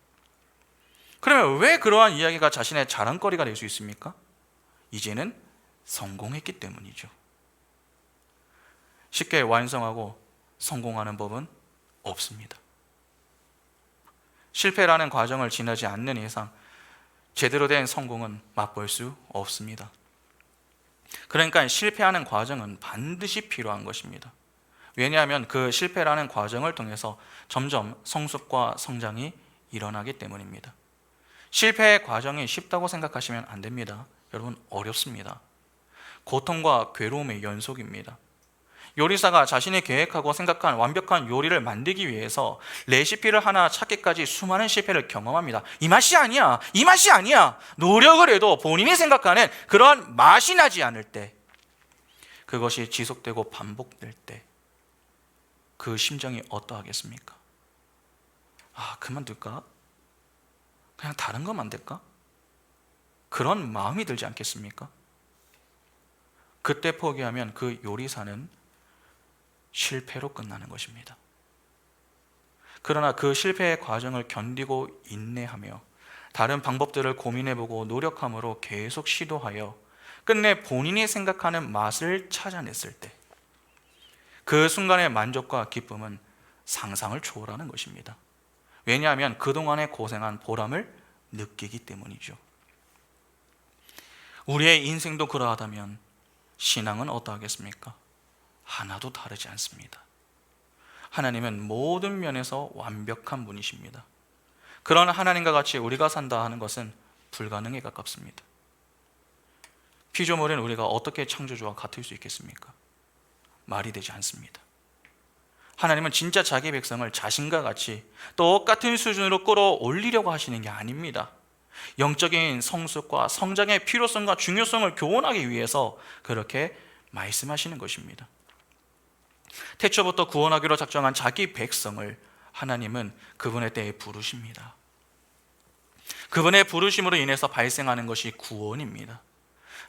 그러면 왜 그러한 이야기가 자신의 자랑거리가 될 수 있습니까? 이제는 성공했기 때문이죠. 쉽게 완성하고 성공하는 법은 없습니다. 실패라는 과정을 지나지 않는 이상 제대로 된 성공은 맛볼 수 없습니다. 그러니까 실패하는 과정은 반드시 필요한 것입니다. 왜냐하면 그 실패라는 과정을 통해서 점점 성숙과 성장이 일어나기 때문입니다. 실패의 과정이 쉽다고 생각하시면 안 됩니다. 여러분, 어렵습니다. 고통과 괴로움의 연속입니다. 요리사가 자신이 계획하고 생각한 완벽한 요리를 만들기 위해서 레시피를 하나 찾기까지 수많은 실패를 경험합니다. 이 맛이 아니야, 이 맛이 아니야. 노력을 해도 본인이 생각하는 그런 맛이 나지 않을 때, 그것이 지속되고 반복될 때 그 심정이 어떠하겠습니까? 그만둘까? 그냥 다른 거 만들까? 그런 마음이 들지 않겠습니까? 그때 포기하면 그 요리사는 실패로 끝나는 것입니다. 그러나 그 실패의 과정을 견디고 인내하며 다른 방법들을 고민해보고 노력함으로 계속 시도하여 끝내 본인이 생각하는 맛을 찾아냈을 때 그 순간의 만족과 기쁨은 상상을 초월하는 것입니다. 왜냐하면 그동안에 고생한 보람을 느끼기 때문이죠. 우리의 인생도 그러하다면 신앙은 어떠하겠습니까? 하나도 다르지 않습니다. 하나님은 모든 면에서 완벽한 분이십니다. 그런 하나님과 같이 우리가 산다 하는 것은 불가능에 가깝습니다. 피조물인 우리가 어떻게 창조주와 같을 수 있겠습니까? 말이 되지 않습니다. 하나님은 진짜 자기 백성을 자신과 같이 똑같은 수준으로 끌어올리려고 하시는 게 아닙니다. 영적인 성숙과 성장의 필요성과 중요성을 교훈하기 위해서 그렇게 말씀하시는 것입니다. 태초부터 구원하기로 작정한 자기 백성을 하나님은 그분의 때에 부르십니다. 그분의 부르심으로 인해서 발생하는 것이 구원입니다.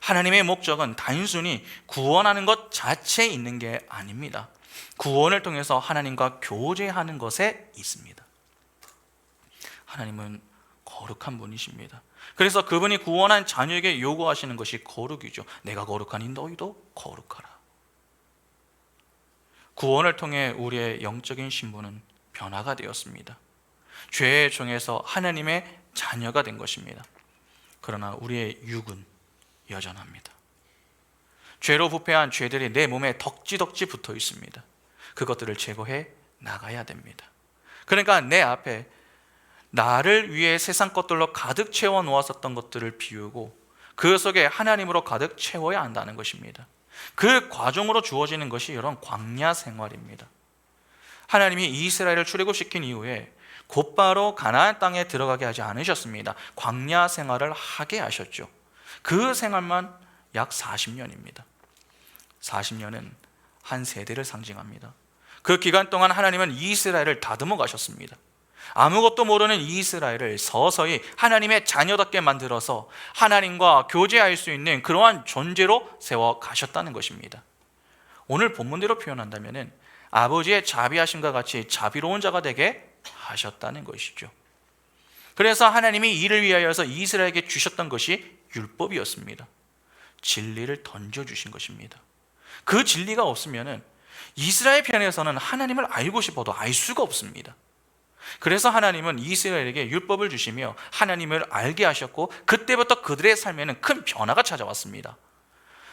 하나님의 목적은 단순히 구원하는 것 자체에 있는 게 아닙니다. 구원을 통해서 하나님과 교제하는 것에 있습니다. 하나님은 거룩한 분이십니다. 그래서 그분이 구원한 자녀에게 요구하시는 것이 거룩이죠. 내가 거룩하니 너희도 거룩하라. 구원을 통해 우리의 영적인 신분은 변화가 되었습니다. 죄의 종에서 하나님의 자녀가 된 것입니다. 그러나 우리의 육은 여전합니다. 죄로 부패한 죄들이 내 몸에 덕지덕지 붙어 있습니다. 그것들을 제거해 나가야 됩니다. 그러니까 내 앞에 나를 위해 세상 것들로 가득 채워 놓았었던 것들을 비우고 그 속에 하나님으로 가득 채워야 한다는 것입니다. 그 과정으로 주어지는 것이 이런 광야 생활입니다. 하나님이 이스라엘을 출애굽시킨 이후에 곧바로 가나안 땅에 들어가게 하지 않으셨습니다. 광야 생활을 하게 하셨죠. 그 생활만 약 40년입니다. 40년은 한 세대를 상징합니다. 그 기간 동안 하나님은 이스라엘을 다듬어 가셨습니다. 아무것도 모르는 이스라엘을 서서히 하나님의 자녀답게 만들어서 하나님과 교제할 수 있는 그러한 존재로 세워 가셨다는 것입니다. 오늘 본문대로 표현한다면 아버지의 자비하심과 같이 자비로운 자가 되게 하셨다는 것이죠. 그래서 하나님이 이를 위하여서 이스라엘에게 주셨던 것이 율법이었습니다. 진리를 던져주신 것입니다. 그 진리가 없으면 이스라엘 편에서는 하나님을 알고 싶어도 알 수가 없습니다. 그래서 하나님은 이스라엘에게 율법을 주시며 하나님을 알게 하셨고, 그때부터 그들의 삶에는 큰 변화가 찾아왔습니다.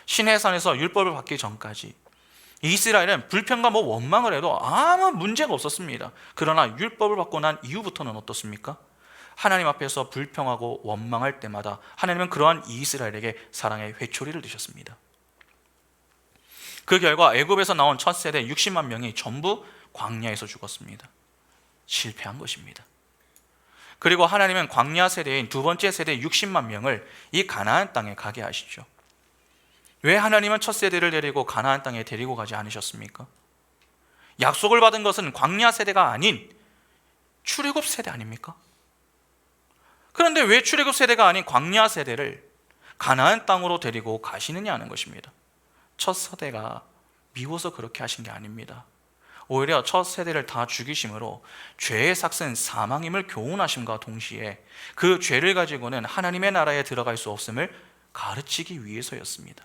시내산에서 율법을 받기 전까지 이스라엘은 불평과 원망을 해도 아무 문제가 없었습니다. 그러나 율법을 받고 난 이후부터는 어떻습니까? 하나님 앞에서 불평하고 원망할 때마다 하나님은 그러한 이스라엘에게 사랑의 회초리를 드셨습니다. 그 결과 애굽에서 나온 첫 세대 60만 명이 전부 광야에서 죽었습니다. 실패한 것입니다. 그리고 하나님은 광야 세대인 두 번째 세대 60만 명을 이 가나안 땅에 가게 하시죠. 왜 하나님은 첫 세대를 데리고 가나안 땅에 데리고 가지 않으셨습니까? 약속을 받은 것은 광야 세대가 아닌 출애굽 세대 아닙니까? 그런데 왜 출애굽 세대가 아닌 광야 세대를 가나안 땅으로 데리고 가시느냐 하는 것입니다. 첫 세대가 미워서 그렇게 하신 게 아닙니다. 오히려 첫 세대를 다 죽이심으로 죄의 삭은 사망임을 교훈하심과 동시에 그 죄를 가지고는 하나님의 나라에 들어갈 수 없음을 가르치기 위해서였습니다.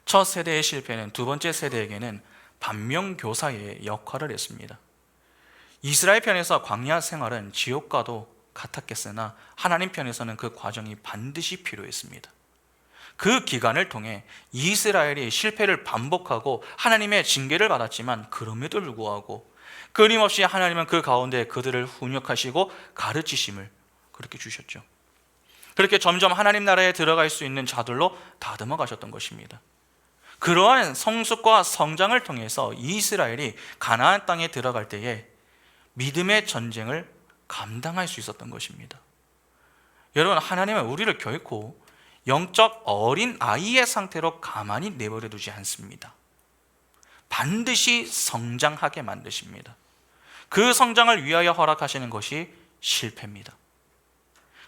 첫 세대의 실패는 두 번째 세대에게는 반면교사의 역할을 했습니다. 이스라엘 편에서 광야 생활은 지옥과도 같았겠으나 하나님 편에서는 그 과정이 반드시 필요했습니다. 그 기간을 통해 이스라엘이 실패를 반복하고 하나님의 징계를 받았지만 그럼에도 불구하고 끊임없이 하나님은 그 가운데 그들을 훈육하시고 가르치심을 그렇게 주셨죠. 그렇게 점점 하나님 나라에 들어갈 수 있는 자들로 다듬어 가셨던 것입니다. 그러한 성숙과 성장을 통해서 이스라엘이 가나안 땅에 들어갈 때에 믿음의 전쟁을 감당할 수 있었던 것입니다. 여러분, 하나님은 우리를 결코 영적 어린 아이의 상태로 가만히 내버려 두지 않습니다. 반드시 성장하게 만드십니다. 그 성장을 위하여 허락하시는 것이 실패입니다.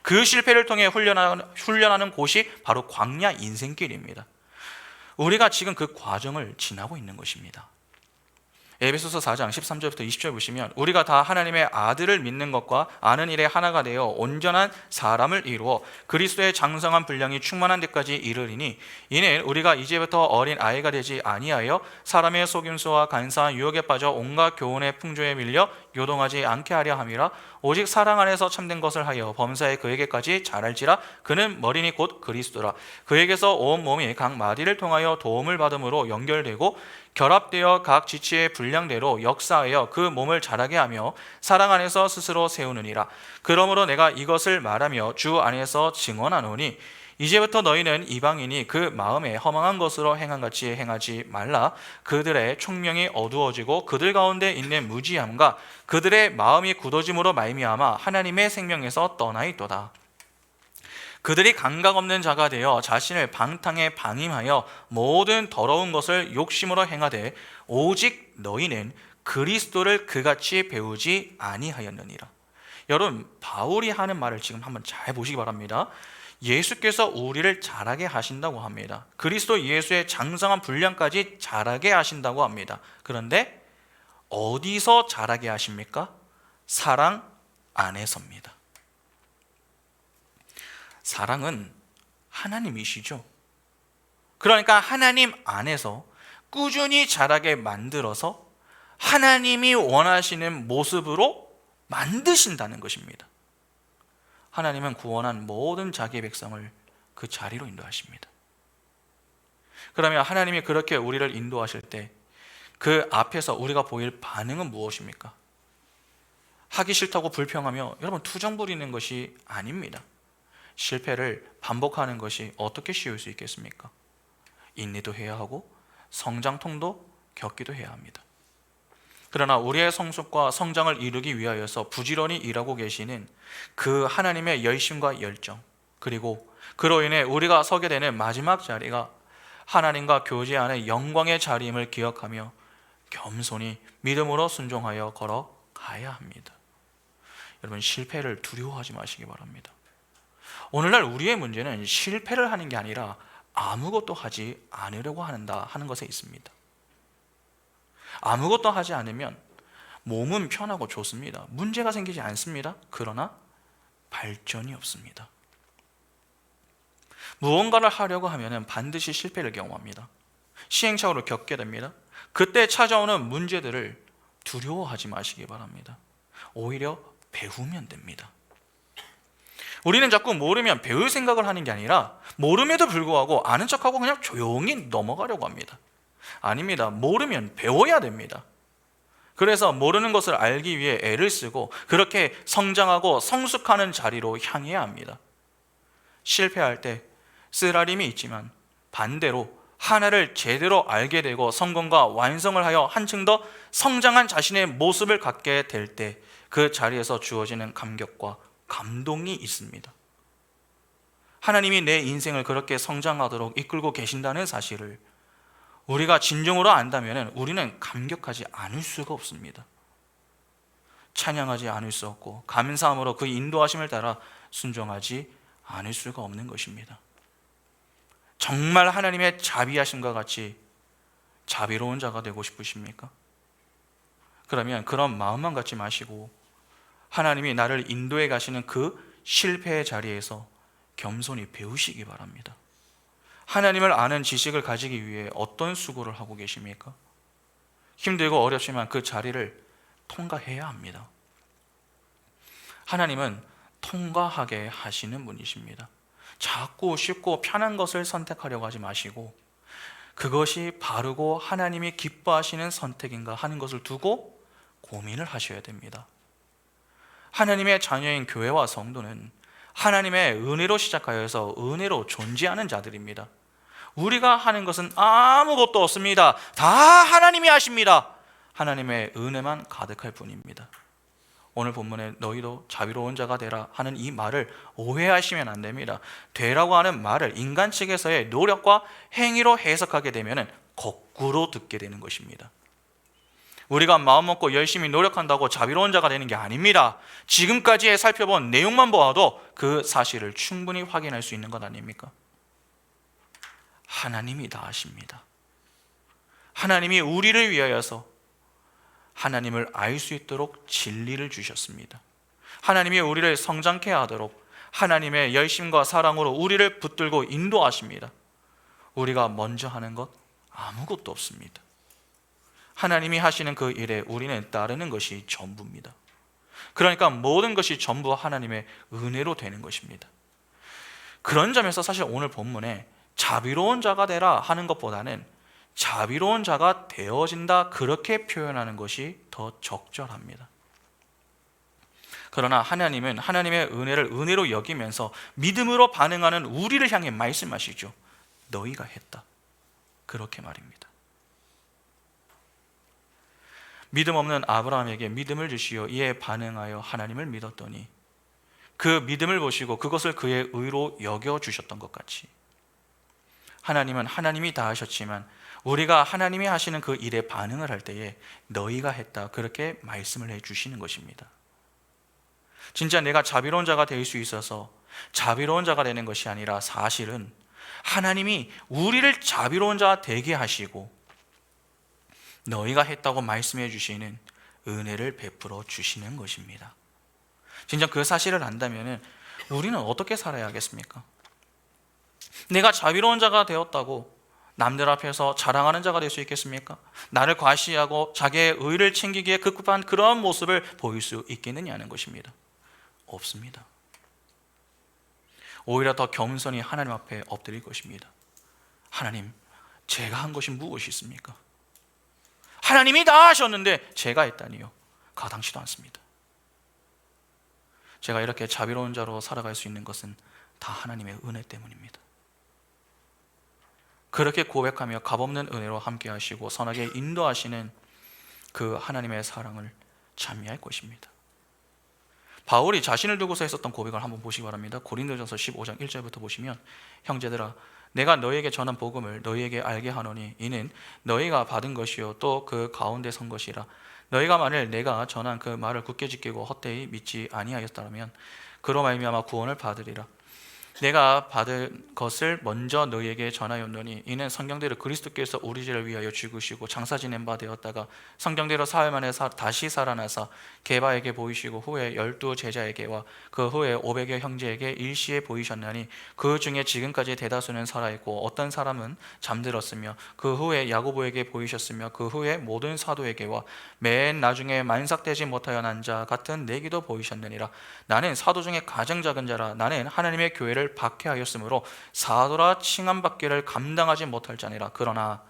그 실패를 통해 훈련하는 곳이 바로 광야 인생길입니다. 우리가 지금 그 과정을 지나고 있는 것입니다. 에베소서 4장 13절부터 20절 보시면 우리가 다 하나님의 아들을 믿는 것과 아는 일에 하나가 되어 온전한 사람을 이루어 그리스도의 장성한 분량이 충만한 데까지 이르리니 이는 우리가 이제부터 어린 아이가 되지 아니하여 사람의 속임수와 간사한 유혹에 빠져 온갖 교훈의 풍조에 밀려 요동하지 않게 하려 함이라. 오직 사랑 안에서 참된 것을 하여 범사에 그에게까지 자랄지라. 그는 머리니 곧 그리스도라. 그에게서 온 몸이 각 마디를 통하여 도움을 받음으로 연결되고 결합되어 각 지체의 분량대로 역사하여 그 몸을 자라게 하며 사랑 안에서 스스로 세우느니라. 그러므로 내가 이것을 말하며 주 안에서 증언하노니 이제부터 너희는 이방인이 그 마음에 허망한 것으로 행한같이 행하지 말라. 그들의 총명이 어두워지고 그들 가운데 있는 무지함과 그들의 마음이 굳어짐으로 말미암아 하나님의 생명에서 떠나 있도다. 그들이 감각 없는 자가 되어 자신을 방탕에 방임하여 모든 더러운 것을 욕심으로 행하되 오직 너희는 그리스도를 그같이 배우지 아니하였느니라. 여러분, 바울이 하는 말을 지금 한번 잘 보시기 바랍니다. 예수께서 우리를 자라게 하신다고 합니다. 그리스도 예수의 장성한 분량까지 자라게 하신다고 합니다. 그런데 어디서 자라게 하십니까? 사랑 안에서입니다. 사랑은 하나님이시죠. 그러니까 하나님 안에서 꾸준히 자라게 만들어서 하나님이 원하시는 모습으로 만드신다는 것입니다. 하나님은 구원한 모든 자기의 백성을 그 자리로 인도하십니다. 그러면 하나님이 그렇게 우리를 인도하실 때 그 앞에서 우리가 보일 반응은 무엇입니까? 하기 싫다고 불평하며 여러분 투정 부리는 것이 아닙니다. 실패를 반복하는 것이 어떻게 쉬울 수 있겠습니까? 인내도 해야 하고 성장통도 겪기도 해야 합니다. 그러나 우리의 성숙과 성장을 이루기 위하여서 부지런히 일하고 계시는 그 하나님의 열심과 열정, 그리고 그로 인해 우리가 서게 되는 마지막 자리가 하나님과 교제하는 영광의 자리임을 기억하며 겸손히 믿음으로 순종하여 걸어가야 합니다. 여러분, 실패를 두려워하지 마시기 바랍니다. 오늘날 우리의 문제는 실패를 하는 게 아니라 아무것도 하지 않으려고 하는 것에 있습니다. 아무것도 하지 않으면 몸은 편하고 좋습니다. 문제가 생기지 않습니다. 그러나 발전이 없습니다. 무언가를 하려고 하면 반드시 실패를 경험합니다. 시행착오를 겪게 됩니다. 그때 찾아오는 문제들을 두려워하지 마시기 바랍니다. 오히려 배우면 됩니다. 우리는 자꾸 모르면 배울 생각을 하는 게 아니라 모름에도 불구하고 아는 척하고 그냥 조용히 넘어가려고 합니다. 아닙니다. 모르면 배워야 됩니다. 그래서 모르는 것을 알기 위해 애를 쓰고 그렇게 성장하고 성숙하는 자리로 향해야 합니다. 실패할 때 쓰라림이 있지만 반대로 하나를 제대로 알게 되고 성공과 완성을 하여 한층 더 성장한 자신의 모습을 갖게 될 때 그 자리에서 주어지는 감격과 감동이 있습니다. 하나님이 내 인생을 그렇게 성장하도록 이끌고 계신다는 사실을 우리가 진정으로 안다면 우리는 감격하지 않을 수가 없습니다. 찬양하지 않을 수 없고 감사함으로 그 인도하심을 따라 순종하지 않을 수가 없는 것입니다. 정말 하나님의 자비하심과 같이 자비로운 자가 되고 싶으십니까? 그러면 그런 마음만 갖지 마시고 하나님이 나를 인도해 가시는 그 실패의 자리에서 겸손히 배우시기 바랍니다. 하나님을 아는 지식을 가지기 위해 어떤 수고를 하고 계십니까? 힘들고 어렵지만 그 자리를 통과해야 합니다. 하나님은 통과하게 하시는 분이십니다. 작고 쉽고 편한 것을 선택하려고 하지 마시고 그것이 바르고 하나님이 기뻐하시는 선택인가 하는 것을 두고 고민을 하셔야 됩니다. 하나님의 자녀인 교회와 성도는 하나님의 은혜로 시작하여서 은혜로 존재하는 자들입니다. 우리가 하는 것은 아무것도 없습니다. 다 하나님이 하십니다. 하나님의 은혜만 가득할 뿐입니다. 오늘 본문에 너희도 자비로운 자가 되라 하는 이 말을 오해하시면 안 됩니다. 되라고 하는 말을 인간 측에서의 노력과 행위로 해석하게 되면 거꾸로 듣게 되는 것입니다. 우리가 마음 먹고 열심히 노력한다고 자비로운 자가 되는 게 아닙니다. 지금까지 살펴본 내용만 보아도 그 사실을 충분히 확인할 수 있는 것 아닙니까? 하나님이 다 하십니다. 하나님이 우리를 위하여서 하나님을 알 수 있도록 진리를 주셨습니다. 하나님이 우리를 성장케 하도록 하나님의 열심과 사랑으로 우리를 붙들고 인도하십니다. 우리가 먼저 하는 것 아무것도 없습니다. 하나님이 하시는 그 일에 우리는 따르는 것이 전부입니다. 그러니까 모든 것이 전부 하나님의 은혜로 되는 것입니다. 그런 점에서 사실 오늘 본문에 자비로운 자가 되라 하는 것보다는 자비로운 자가 되어진다 그렇게 표현하는 것이 더 적절합니다. 그러나 하나님은 하나님의 은혜를 은혜로 여기면서 믿음으로 반응하는 우리를 향해 말씀하시죠. 너희가 했다. 그렇게 말입니다. 믿음 없는 아브라함에게 믿음을 주시어 이에 반응하여 하나님을 믿었더니 그 믿음을 보시고 그것을 그의 의로 여겨주셨던 것 같이 하나님은 하나님이 다 하셨지만 우리가 하나님이 하시는 그 일에 반응을 할 때에 너희가 했다 그렇게 말씀을 해주시는 것입니다. 진짜 내가 자비로운 자가 될 수 있어서 자비로운 자가 되는 것이 아니라 사실은 하나님이 우리를 자비로운 자 되게 하시고 너희가 했다고 말씀해 주시는 은혜를 베풀어 주시는 것입니다. 진짜 그 사실을 안다면 우리는 어떻게 살아야 하겠습니까? 내가 자비로운 자가 되었다고 남들 앞에서 자랑하는 자가 될 수 있겠습니까? 나를 과시하고 자기의 의를 챙기기에 급급한 그러한 모습을 보일 수 있겠느냐는 것입니다. 없습니다. 오히려 더 겸손히 하나님 앞에 엎드릴 것입니다. 하나님, 제가 한 것이 무엇이 있습니까? 하나님이 다 하셨는데 제가 했다니요? 가당치도 않습니다. 제가 이렇게 자비로운 자로 살아갈 수 있는 것은 다 하나님의 은혜 때문입니다. 그렇게 고백하며 값없는 은혜로 함께 하시고 선하게 인도하시는 그 하나님의 사랑을 찬미할 것입니다. 바울이 자신을 두고서 했었던 고백을 한번 보시기 바랍니다. 고린도전서 15장 1절부터 보시면 형제들아 내가 너희에게 전한 복음을 너희에게 알게 하노니 이는 너희가 받은 것이요 또 그 가운데 선 것이라 너희가 만일 내가 전한 그 말을 굳게 지키고 헛되이 믿지 아니하였다면 그로 말미암아 구원을 받으리라. 내가 받은 것을 먼저 너희에게 전하였노니 이는 성경대로 그리스도께서 우리 죄를 위하여 죽으시고 장사 지낸 바 되었다가 성경대로 사흘 만에 다시 살아나사 게바에게 보이시고 후에 12 제자에게와 그 후에 500여 형제에게 일시에 보이셨나니 그 중에 지금까지 대다수는 살아있고 어떤 사람은 잠들었으며 그 후에 야고보에게 보이셨으며 그 후에 모든 사도에게와 맨 나중에 만삭되지 못하여 난 자 같은 내기도 보이셨느니라. 나는 사도 중에 가장 작은 자라. 나는 하나님의 교회를 박해하였으므로 사도라 칭함받기를 감당하지 못할 자니라. 그러나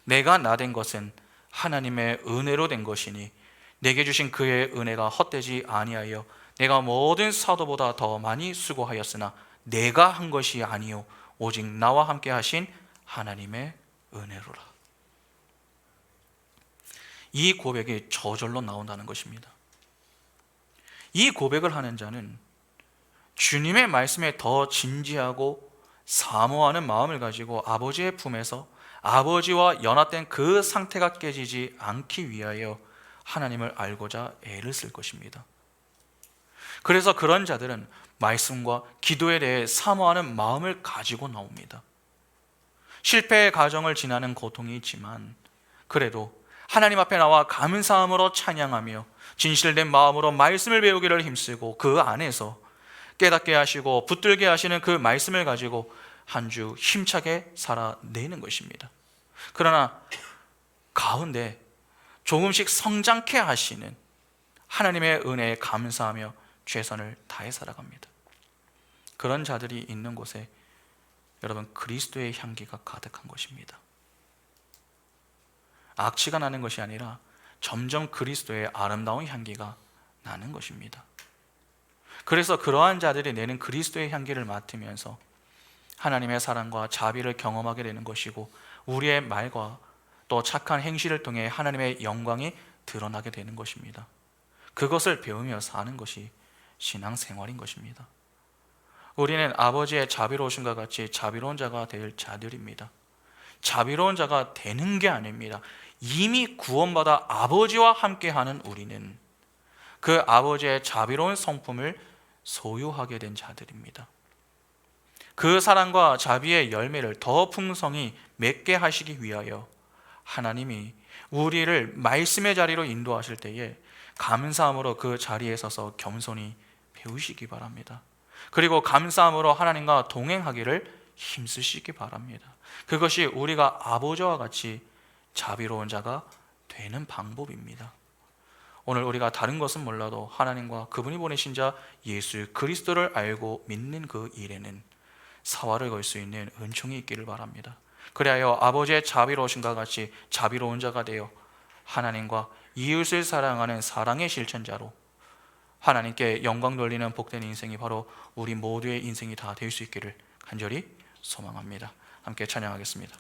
내가 나된 것은 하나님의 은혜로 된 것이니 내게 주신 그의 은혜가 헛되지 아니하여 내가 모든 사도보다 더 많이 수고하였으나 내가 한 것이 아니요 오직 나와 함께 하신 하나님의 은혜로라. 이 고백이 저절로 나온다는 것입니다. 이 고백을 하는 자는 주님의 말씀에 더 진지하고 사모하는 마음을 가지고 아버지의 품에서 아버지와 연합된 그 상태가 깨지지 않기 위하여 하나님을 알고자 애를 쓸 것입니다. 그래서 그런 자들은 말씀과 기도에 대해 사모하는 마음을 가지고 나옵니다. 실패의 과정을 지나는 고통이 있지만 그래도 하나님 앞에 나와 감사함으로 찬양하며 진실된 마음으로 말씀을 배우기를 힘쓰고 그 안에서 깨닫게 하시고 붙들게 하시는 그 말씀을 가지고 한 주 힘차게 살아내는 것입니다. 그러나 가운데 조금씩 성장케 하시는 하나님의 은혜에 감사하며 최선을 다해 살아갑니다. 그런 자들이 있는 곳에 여러분 그리스도의 향기가 가득한 것입니다. 악취가 나는 것이 아니라 점점 그리스도의 아름다운 향기가 나는 것입니다. 그래서 그러한 자들이 내는 그리스도의 향기를 맡으면서 하나님의 사랑과 자비를 경험하게 되는 것이고 우리의 말과 또 착한 행실을 통해 하나님의 영광이 드러나게 되는 것입니다. 그것을 배우며 사는 것이 신앙생활인 것입니다. 우리는 아버지의 자비로우심과 같이 자비로운 자가 될 자들입니다. 자비로운 자가 되는 게 아닙니다. 이미 구원받아 아버지와 함께하는 우리는 그 아버지의 자비로운 성품을 소유하게 된 자들입니다. 그 사랑과 자비의 열매를 더 풍성히 맺게 하시기 위하여 하나님이 우리를 말씀의 자리로 인도하실 때에 감사함으로 그 자리에 서서 겸손히 배우시기 바랍니다. 그리고 감사함으로 하나님과 동행하기를 힘쓰시기 바랍니다. 그것이 우리가 아버지와 같이 자비로운 자가 되는 방법입니다. 오늘 우리가 다른 것은 몰라도 하나님과 그분이 보내신 자 예수 그리스도를 알고 믿는 그 일에는 사활을 걸 수 있는 은총이 있기를 바랍니다. 그리하여 아버지의 자비로우심과 같이 자비로운 자가 되어 하나님과 이웃을 사랑하는 사랑의 실천자로 하나님께 영광 돌리는 복된 인생이 바로 우리 모두의 인생이 다 될 수 있기를 간절히 소망합니다. 함께 찬양하겠습니다.